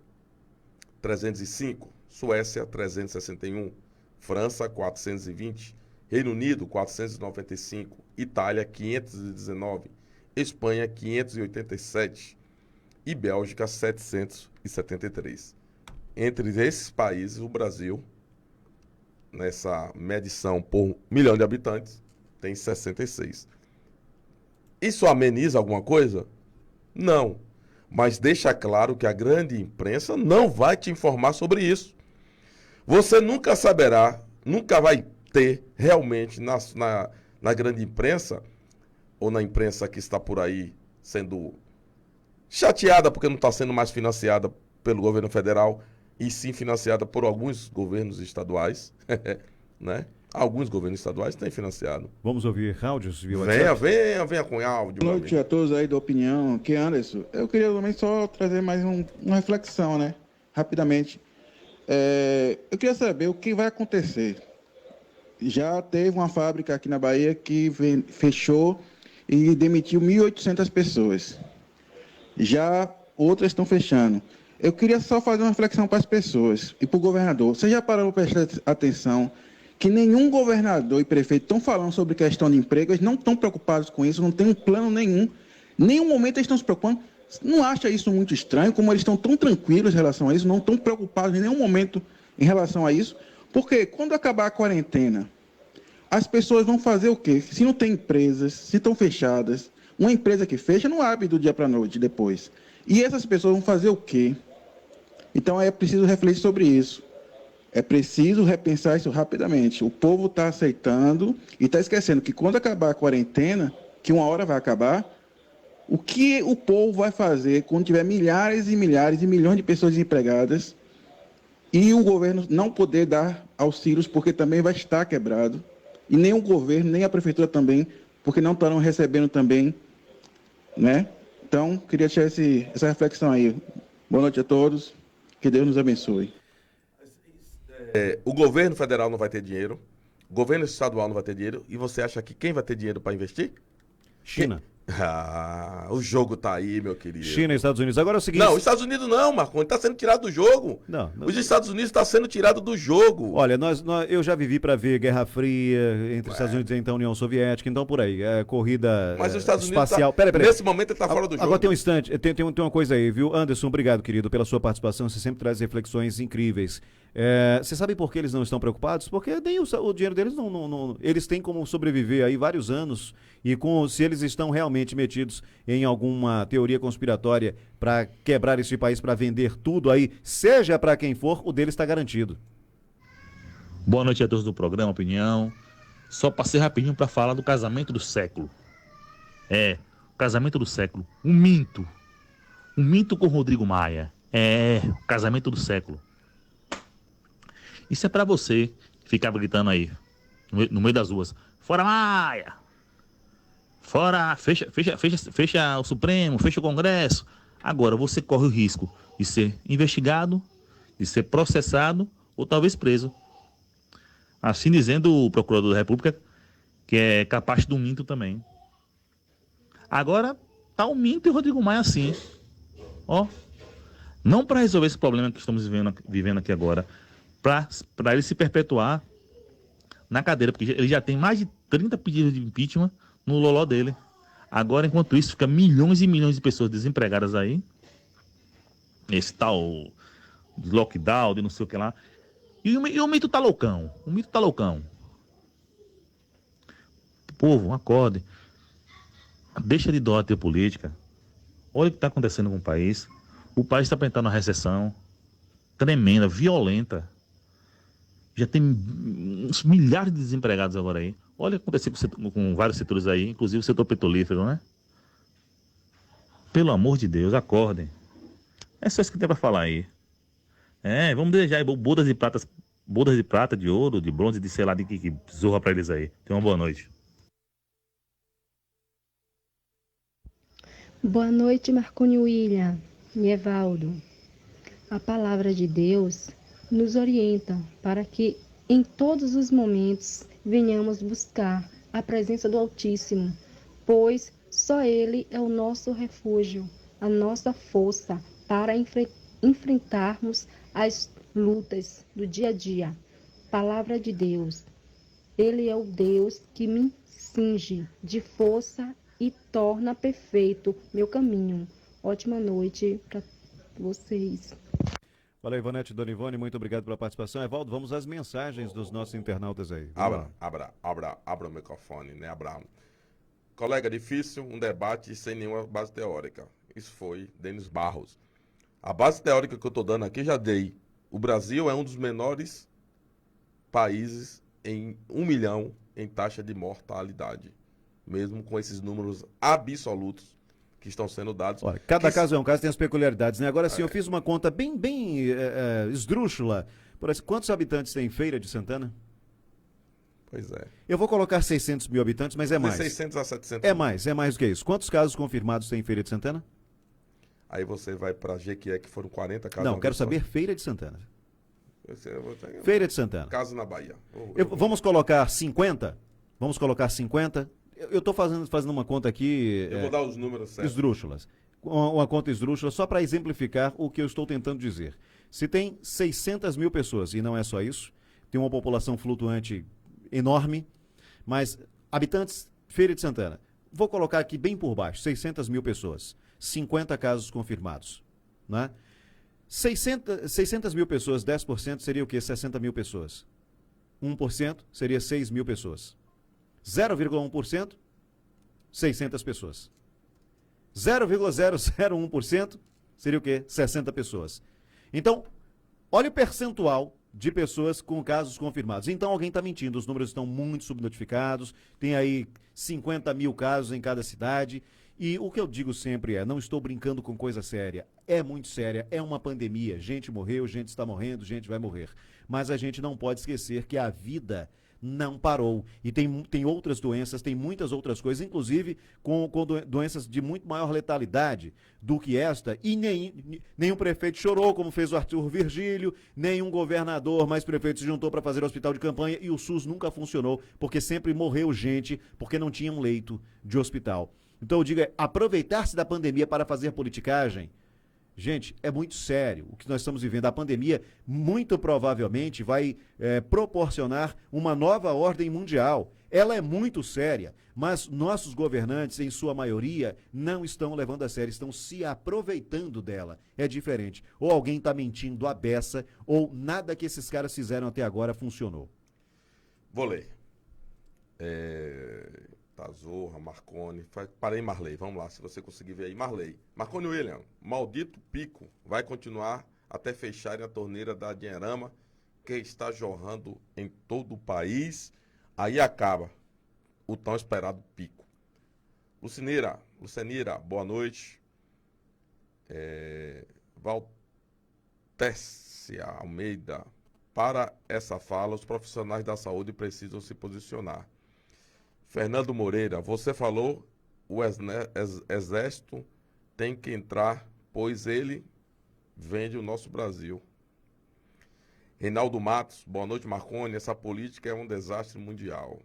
305. Suécia, 361. França, 420. Reino Unido, 495, Itália, 519, Espanha, 587 e Bélgica, 773. Entre esses países, o Brasil, nessa medição por milhão de habitantes, tem 66. Isso ameniza alguma coisa? Não. Mas deixa claro que a grande imprensa não vai te informar sobre isso. Você nunca saberá, nunca vai ter realmente na grande imprensa, ou na imprensa que está por aí sendo chateada porque não está sendo mais financiada pelo governo federal, e sim financiada por alguns governos estaduais, né? Alguns governos estaduais têm financiado. Vamos ouvir áudios, viu? Venha com áudio. Boa noite a todos aí da opinião. Aqui é Anderson. Eu queria também só trazer mais uma reflexão, né? Rapidamente. Eu queria saber o que vai acontecer. Já teve uma fábrica aqui na Bahia que fechou e demitiu 1.800 pessoas. Já outras estão fechando. Eu queria só fazer uma reflexão para as pessoas e para o governador. Você já parou para prestar atenção que nenhum governador e prefeito estão falando sobre questão de emprego, eles não estão preocupados com isso, não tem um plano nenhum. Nenhum momento eles estão se preocupando. Não acha isso muito estranho, como eles estão tão tranquilos em relação a isso, não estão preocupados em nenhum momento em relação a isso? Porque quando acabar a quarentena, as pessoas vão fazer o quê? Se não tem empresas, se estão fechadas, uma empresa que fecha não abre do dia para a noite depois. E essas pessoas vão fazer o quê? Então é preciso refletir sobre isso. É preciso repensar isso rapidamente. O povo está aceitando e está esquecendo que quando acabar a quarentena, que uma hora vai acabar, o que o povo vai fazer quando tiver milhares e milhares e milhões de pessoas desempregadas e o governo não poder dar auxílios porque também vai estar quebrado, e nem o governo, nem a prefeitura também, porque não estarão recebendo também, né? Então, queria tirar essa reflexão aí. Boa noite a todos, que Deus nos abençoe. O governo federal não vai ter dinheiro, o governo estadual não vai ter dinheiro, e você acha que quem vai ter dinheiro para investir? China. Ah, o jogo tá aí, meu querido. China e Estados Unidos. Agora é o seguinte... Não, os Estados Unidos não, Marconi, tá sendo tirado do jogo. Não. Os Estados Unidos estão sendo tirados do jogo. Olha, eu já vivi para ver Guerra Fria entre os Estados Unidos e então União Soviética, então por aí, corrida Mas os Estados Unidos espacial. Tá, Peraí. Nesse momento ele tá fora do jogo. Agora tem um instante, tem uma coisa aí, viu? Anderson, obrigado, querido, pela sua participação, você sempre traz reflexões incríveis. Você sabe por que eles não estão preocupados? Porque nem o dinheiro deles não... Eles têm como sobreviver aí vários anos e se eles estão realmente metidos em alguma teoria conspiratória para quebrar este país, para vender tudo aí, seja para quem for, o deles está garantido. Boa noite a todos do programa Opinião. Só passei rapidinho para falar do casamento do século. O casamento do século. Um mito. Um mito com Rodrigo Maia. O casamento do século. Isso é pra você que ficava gritando aí, no meio das ruas. Fora Maia! Fora, fecha o Supremo, fecha o Congresso. Agora você corre o risco de ser investigado, de ser processado ou talvez preso. Assim dizendo o procurador da República, que é capaz de um minto também. Agora tá o minto e o Rodrigo Maia assim. Não para resolver esse problema que estamos vivendo aqui agora, para ele se perpetuar na cadeira, porque ele já tem mais de 30 pedidos de impeachment no loló dele. Agora, enquanto isso, fica milhões e milhões de pessoas desempregadas aí. Esse tal lockdown, de não sei o que lá. E o mito tá loucão. O mito tá loucão. Povo, acorde. Deixa de idolatria política. Olha o que está acontecendo com o país. O país está enfrentando uma recessão tremenda, violenta. Já tem uns milhares de desempregados agora aí. Olha o que aconteceu com vários setores aí, inclusive o setor petrolífero, né? Pelo amor de Deus, acordem. É só isso que tem para falar aí. Vamos desejar aí bodas de prata, de ouro, de bronze, de sei lá, de que zorra para eles aí. Tenham uma boa noite. Boa noite, Marconi William e Evaldo. A palavra de Deus nos orienta para que em todos os momentos venhamos buscar a presença do Altíssimo, pois só Ele é o nosso refúgio, a nossa força para enfrentarmos as lutas do dia a dia. Palavra de Deus. Ele é o Deus que me cinge de força e torna perfeito meu caminho. Ótima noite para vocês. Valeu, Ivonete, Dona Ivone, muito obrigado pela participação. Evaldo, vamos às mensagens dos nossos internautas aí. Abra o microfone, né, Abraão? Colega, difícil um debate sem nenhuma base teórica. Isso foi Denis Barros. A base teórica que eu estou dando aqui já dei. O Brasil é um dos menores países em 1 milhão em taxa de mortalidade. Mesmo com esses números absolutos que estão sendo dados. Olha, cada caso é um caso, tem as peculiaridades, né? Agora sim, eu fiz uma conta bem esdrúxula. Por exemplo, quantos habitantes tem Feira de Santana? Pois é. Eu vou colocar 600 mil habitantes, mas é mais. De 600 a 700 É mais do que isso. Quantos casos confirmados tem em Feira de Santana? Aí você vai para Jequié, que foram 40 casos. Não, quero saber Feira de Santana. Feira Feira de Santana. Caso na Bahia. Vamos colocar 50? Vamos colocar 50? Eu estou fazendo uma conta aqui... Eu vou dar os números certos. Esdrúxulas. uma conta esdrúxula só para exemplificar o que eu estou tentando dizer. Se tem 600 mil pessoas, e não é só isso, tem uma população flutuante enorme, mas habitantes, Feira de Santana, vou colocar aqui bem por baixo, 600 mil pessoas, 50 casos confirmados, né? 600 mil pessoas, 10% seria o quê? 60 mil pessoas. 1% seria 6 mil pessoas. 0,1%, 600 pessoas. 0,001% seria o quê? 60 pessoas. Então, olha o percentual de pessoas com casos confirmados. Então, alguém está mentindo, os números estão muito subnotificados, tem aí 50 mil casos em cada cidade. E o que eu digo sempre é, não estou brincando com coisa séria, é muito séria, é uma pandemia, gente morreu, gente está morrendo, gente vai morrer. Mas a gente não pode esquecer que a vida não parou. E tem outras doenças, tem muitas outras coisas, inclusive com doenças de muito maior letalidade do que esta. E nenhum prefeito chorou, como fez o Arthur Virgílio, nenhum governador mais prefeito se juntou para fazer hospital de campanha, e o SUS nunca funcionou, porque sempre morreu gente, porque não tinha um leito de hospital. Então eu digo, aproveitar-se da pandemia para fazer politicagem, gente, é muito sério. O que nós estamos vivendo, a pandemia, muito provavelmente vai proporcionar uma nova ordem mundial. Ela é muito séria, mas nossos governantes, em sua maioria, não estão levando a sério, estão se aproveitando dela. É diferente. Ou alguém está mentindo à beça, ou nada que esses caras fizeram até agora funcionou. Vou ler. Tazorra, Marconi, parei Marley, vamos lá, se você conseguir ver aí, Marley. Marconi William, maldito pico, vai continuar até fecharem a torneira da Dinheirama, que está jorrando em todo o país, aí acaba o tão esperado pico. Lucenira, boa noite. Valtécia Almeida, para essa fala, os profissionais da saúde precisam se posicionar. Fernando Moreira, você falou, o exército tem que entrar, pois ele vende o nosso Brasil. Reinaldo Matos, boa noite, Marconi, essa política é um desastre mundial.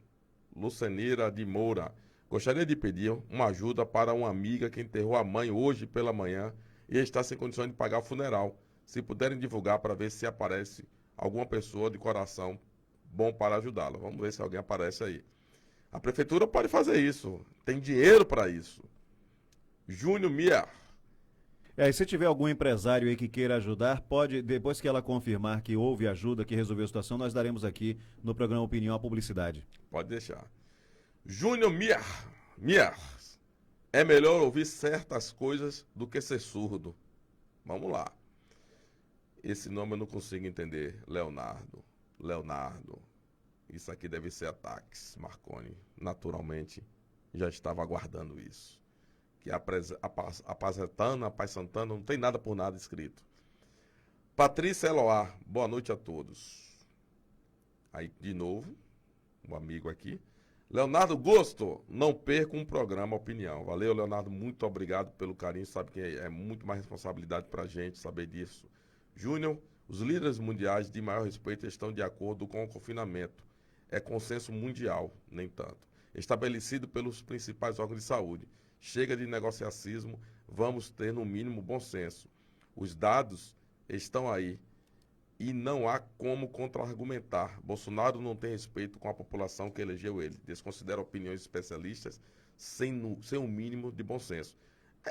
Lucenira de Moura, gostaria de pedir uma ajuda para uma amiga que enterrou a mãe hoje pela manhã e está sem condições de pagar o funeral. Se puderem divulgar para ver se aparece alguma pessoa de coração bom para ajudá-la. Vamos ver se alguém aparece aí. A prefeitura pode fazer isso, tem dinheiro para isso. Júnior Mier. E se tiver algum empresário aí que queira ajudar, pode, depois que ela confirmar que houve ajuda, que resolveu a situação, nós daremos aqui no programa Opinião a publicidade. Pode deixar. Júnior Mier. É melhor ouvir certas coisas do que ser surdo. Vamos lá. Esse nome eu não consigo entender. Leonardo. Isso aqui deve ser ataques, Marconi. Naturalmente, já estava aguardando isso. Que a Paz Santana, não tem nada por nada escrito. Patrícia Eloá, boa noite a todos. Aí, de novo, um amigo aqui. Leonardo Gosto, não perca um programa Opinião. Valeu, Leonardo, muito obrigado pelo carinho. Sabe que é muito mais responsabilidade para a gente saber disso. Júnior, os líderes mundiais de maior respeito estão de acordo com o confinamento. É consenso mundial, nem tanto. Estabelecido pelos principais órgãos de saúde. Chega de negociacismo, vamos ter no mínimo bom senso. Os dados estão aí e não há como contra-argumentar. Bolsonaro não tem respeito com a população que elegeu ele. Desconsidera opiniões especialistas sem um mínimo de bom senso.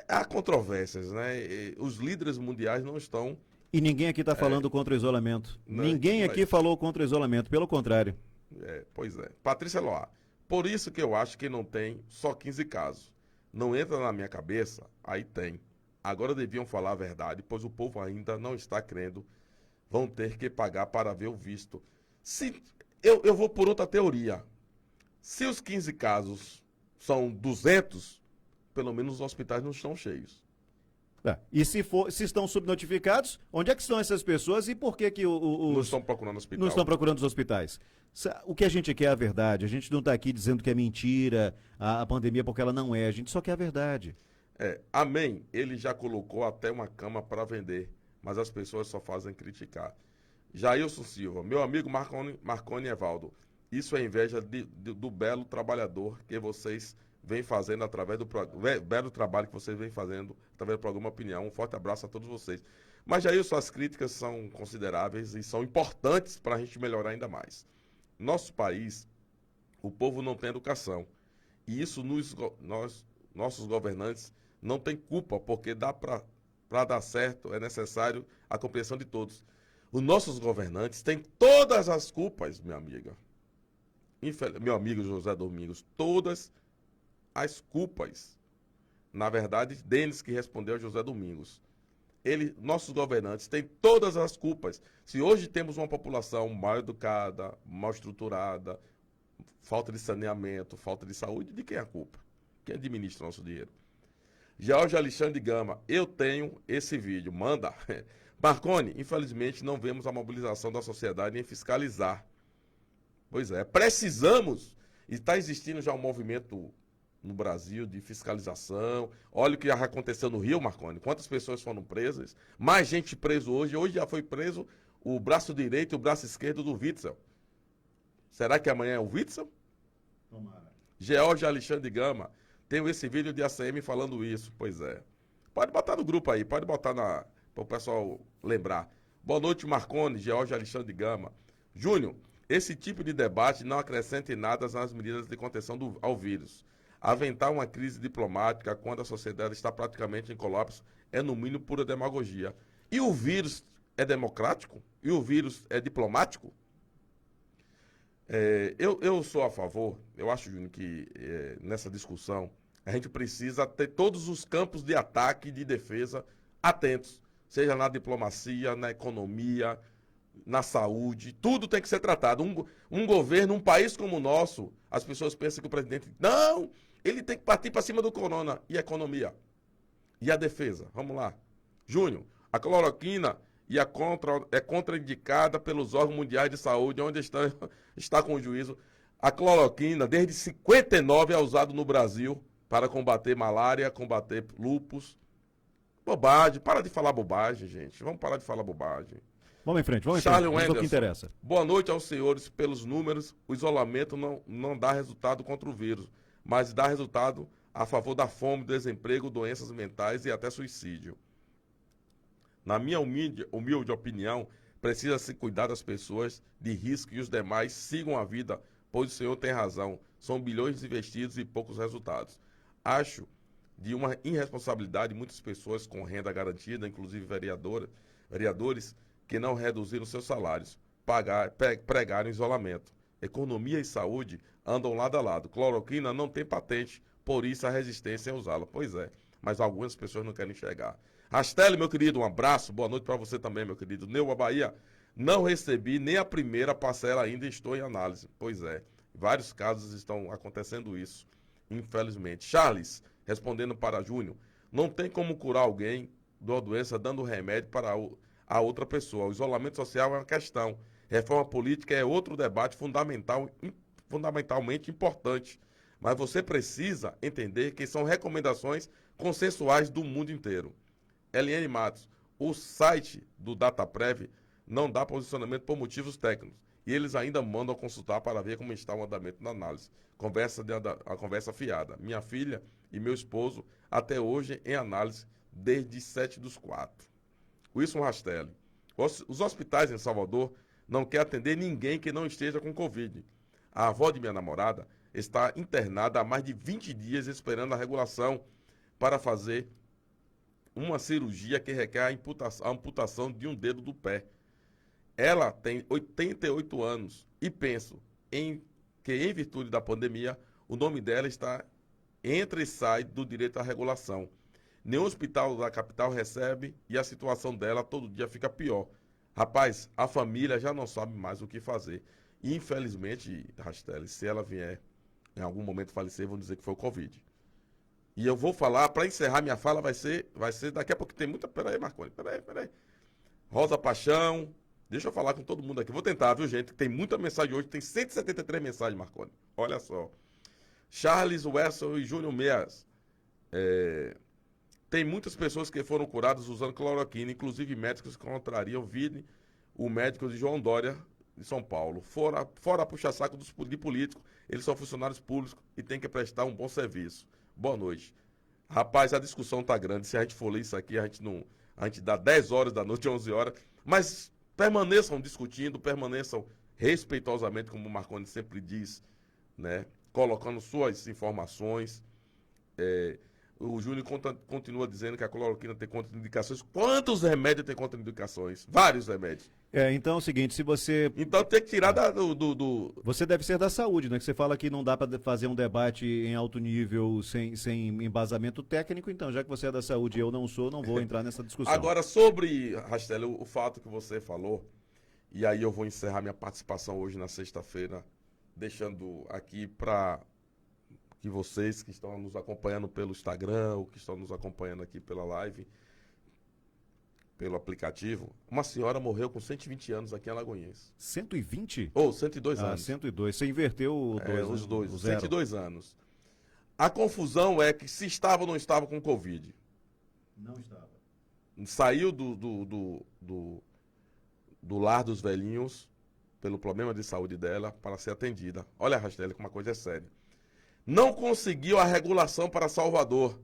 Há controvérsias, né? Os líderes mundiais não estão... E ninguém aqui está falando contra o isolamento. Ninguém aqui falou contra o isolamento, pelo contrário. Pois é. Patrícia Loá, por isso que eu acho que não tem só 15 casos. Não entra na minha cabeça, aí tem. Agora deviam falar a verdade, pois o povo ainda não está crendo. Vão ter que pagar para ver o visto. Eu vou por outra teoria. Se os 15 casos são 200, pelo menos os hospitais não estão cheios. E se estão subnotificados, onde é que estão essas pessoas e por que não estão procurando hospital? Não estão procurando os hospitais? O que a gente quer é a verdade. A gente não está aqui dizendo que é mentira a pandemia, porque ela não é. A gente só quer a verdade. Amém. Ele já colocou até uma cama para vender, mas as pessoas só fazem criticar. Jailson Silva, meu amigo Marconi Evaldo, isso é inveja do belo trabalhador que vocês vem fazendo através do belo trabalho que vocês vêm fazendo através do programa Opinião. Um forte abraço a todos vocês. Mas, Jair, suas críticas são consideráveis e são importantes para a gente melhorar ainda mais. Nosso país, o povo não tem educação. E isso nossos governantes não têm culpa, porque para dar certo é necessário a compreensão de todos. Os nossos governantes têm todas as culpas, minha amiga. Meu amigo José Domingos, todas as culpas. Na verdade, deles que respondeu José Domingos. Nossos governantes têm todas as culpas. Se hoje temos uma população mal educada, mal estruturada, falta de saneamento, falta de saúde, de quem é a culpa? Quem administra o nosso dinheiro? George Alexandre Gama, eu tenho esse vídeo, manda. Marconi, infelizmente não vemos a mobilização da sociedade em fiscalizar. Pois é, precisamos, e está existindo já um movimento no Brasil de fiscalização. Olha o que já aconteceu no Rio, Marconi, quantas pessoas foram presas, mais gente preso hoje já foi preso o braço direito e o braço esquerdo do Witzel. Será que amanhã é o Witzel? Tomara. George Alexandre Gama, tenho esse vídeo de ACM falando isso, pois é. Pode botar no grupo aí, pode botar para o pessoal lembrar. Boa noite, Marconi, George Alexandre Gama. Júnior, esse tipo de debate não acrescenta em nada nas medidas de contenção ao vírus. Aventar uma crise diplomática quando a sociedade está praticamente em colapso é, no mínimo, pura demagogia. E o vírus é democrático? E o vírus é diplomático? Eu sou a favor, eu acho, Júnior, que nessa discussão a gente precisa ter todos os campos de ataque e de defesa atentos, seja na diplomacia, na economia, na saúde, tudo tem que ser tratado. Um governo, um país como o nosso, as pessoas pensam que o presidente... Não! Ele tem que partir para cima do corona. E a economia? E a defesa? Vamos lá. Júnior, a cloroquina é contraindicada pelos órgãos mundiais de saúde, onde está com o juízo. A cloroquina, desde 59, é usada no Brasil para combater malária, combater lúpus. Bobagem. Para de falar bobagem, gente. Vamos parar de falar bobagem. Vamos em frente, vamos Charles em frente. Vamos ao que interessa. Boa noite aos senhores. Pelos números, o isolamento não dá resultado contra o vírus, mas dá resultado a favor da fome, desemprego, doenças mentais e até suicídio. Na minha humilde opinião, precisa-se cuidar das pessoas de risco e os demais sigam a vida, pois o senhor tem razão. São bilhões investidos e poucos resultados. Acho de uma irresponsabilidade muitas pessoas com renda garantida, inclusive vereadores, que não reduziram seus salários, pregaram isolamento. Economia e saúde andam lado a lado. Cloroquina não tem patente, por isso a resistência em usá-la. Pois é, mas algumas pessoas não querem enxergar. Rastelli, meu querido, um abraço, boa noite para você também, meu querido. Neua Bahia, não recebi nem a primeira parcela ainda, estou em análise. Pois é, vários casos estão acontecendo isso, infelizmente. Charles, respondendo para Júnior, não tem como curar alguém de uma doença dando remédio para a outra pessoa. O isolamento social é uma questão. Reforma política é outro debate fundamentalmente importante. Mas você precisa entender que são recomendações consensuais do mundo inteiro. Eliane Matos, o site do DataPrev não dá posicionamento por motivos técnicos. E eles ainda mandam consultar para ver como está o andamento da análise. A conversa fiada. Minha filha e meu esposo, até hoje, em análise, desde 7/4. Wilson Rastelli. Os hospitais em Salvador não querem atender ninguém que não esteja com Covid. A avó de minha namorada está internada há mais de 20 dias esperando a regulação para fazer uma cirurgia que requer a amputação de um dedo do pé. Ela tem 88 anos e penso que, em virtude da pandemia, o nome dela entra e sai do direito à regulação. Nenhum hospital da capital recebe e a situação dela todo dia fica pior. Rapaz, a família já não sabe mais o que fazer. E, infelizmente, Rastelli, se ela vier em algum momento falecer, vão dizer que foi o Covid. E eu vou falar, para encerrar minha fala, vai ser daqui a pouco, tem muita... Peraí, Marconi, peraí. Rosa Paixão, deixa eu falar com todo mundo aqui. Vou tentar, viu, gente? Tem muita mensagem hoje, tem 173 mensagens, Marconi. Olha só. Charles Wessel e Júnior Meias. Tem muitas pessoas que foram curadas usando cloroquina, inclusive médicos que contrariam o médico de João Dória de São Paulo. Fora puxa-saco de políticos. Eles são funcionários públicos e têm que prestar um bom serviço. Boa noite. Rapaz, a discussão tá grande. Se a gente for ler isso aqui, a gente dá 10 horas da noite, 11 horas. Mas permaneçam discutindo, permaneçam respeitosamente, como o Marconi sempre diz, né? Colocando suas informações. O Júnior continua dizendo que a cloroquina tem contraindicações. Quantos remédios tem contraindicações? Vários remédios. Então é o seguinte, se você... Então tem que tirar Você deve ser da saúde, né? Que você fala que não dá para fazer um debate em alto nível sem embasamento técnico, então já que você é da saúde e eu não sou, não vou entrar nessa discussão. Agora, sobre, Rastelli, o fato que você falou, e aí eu vou encerrar minha participação hoje na sexta-feira, deixando aqui para que vocês que estão nos acompanhando pelo Instagram, ou que estão nos acompanhando aqui pela live, pelo aplicativo, uma senhora morreu com 120 anos aqui em Alagoinhas. 120? 102 anos. 102. Você inverteu os dois, o zero. 102 anos. A confusão é que se estava ou não estava com Covid. Não estava. Saiu do lar dos velhinhos, pelo problema de saúde dela, para ser atendida. Olha, Rastelli, como uma coisa é séria. Não conseguiu a regulação para Salvador.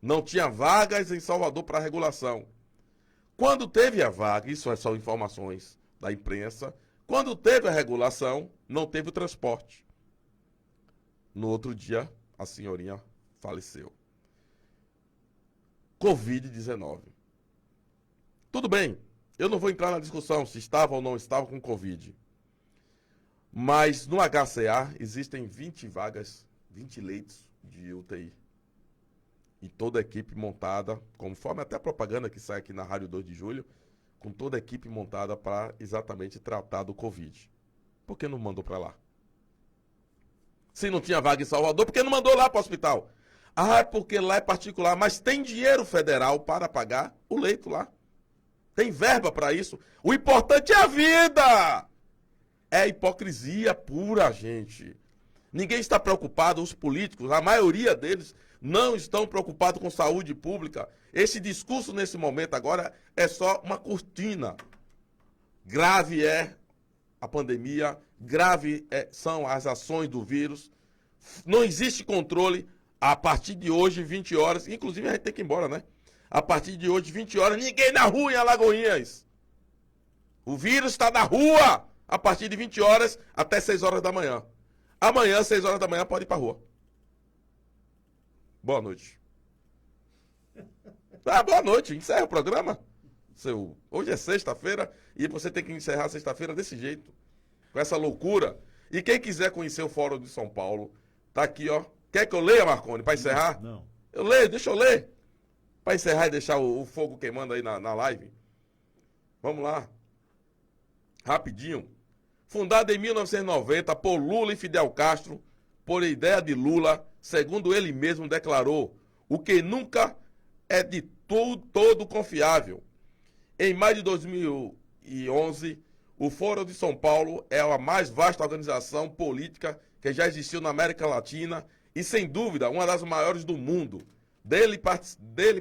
Não tinha vagas em Salvador para regulação. Quando teve a vaga, isso são informações da imprensa, quando teve a regulação, não teve o transporte. No outro dia, a senhorinha faleceu. Covid-19. Tudo bem, eu não vou entrar na discussão se estava ou não estava com Covid. Mas no HCA existem 20 vagas, 20 leitos de UTI. E toda a equipe montada, conforme até a propaganda que sai aqui na Rádio 2 de Julho, com toda a equipe montada para exatamente tratar do Covid. Por que não mandou para lá? Se não tinha vaga em Salvador, por que não mandou lá para o hospital? Ah, porque lá é particular, mas tem dinheiro federal para pagar o leito lá. Tem verba para isso. O importante é a vida! É hipocrisia pura, gente. Ninguém está preocupado, os políticos, a maioria deles não estão preocupados com saúde pública. Esse discurso nesse momento agora é só uma cortina. Grave é a pandemia, grave são as ações do vírus. Não existe controle. A partir de hoje, 20 horas, inclusive a gente tem que ir embora, né? A partir de hoje, 20 horas, ninguém na rua em Alagoinhas. O vírus está na rua a partir de 20 horas até 6 horas da manhã. Amanhã, 6 horas da manhã, pode ir pra rua. Boa noite. Boa noite. Encerra o programa. Hoje é sexta-feira e você tem que encerrar a sexta-feira desse jeito. Com essa loucura. E quem quiser conhecer o Fórum de São Paulo, tá aqui, ó. Quer que eu leia, Marconi, para encerrar? Não. Eu leio, deixa eu ler. Para encerrar e deixar o fogo queimando aí na live. Vamos lá. Rapidinho. Fundada em 1990 por Lula e Fidel Castro, por ideia de Lula, segundo ele mesmo declarou, o que nunca é de todo confiável. Em maio de 2011, o Fórum de São Paulo é a mais vasta organização política que já existiu na América Latina e, sem dúvida, uma das maiores do mundo. Dele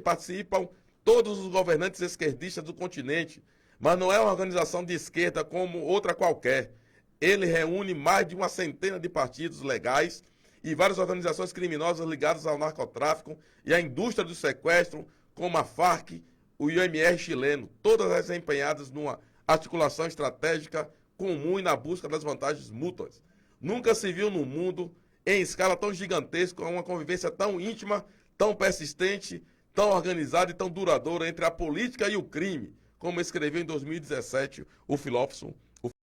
participam todos os governantes esquerdistas do continente, mas não é uma organização de esquerda como outra qualquer. Ele reúne mais de uma centena de partidos legais e várias organizações criminosas ligadas ao narcotráfico e à indústria do sequestro, como a FARC, o IMR chileno, todas empenhadas numa articulação estratégica comum e na busca das vantagens mútuas. Nunca se viu no mundo, em escala tão gigantesca, uma convivência tão íntima, tão persistente, tão organizada e tão duradoura entre a política e o crime, como escreveu em 2017 o filósofo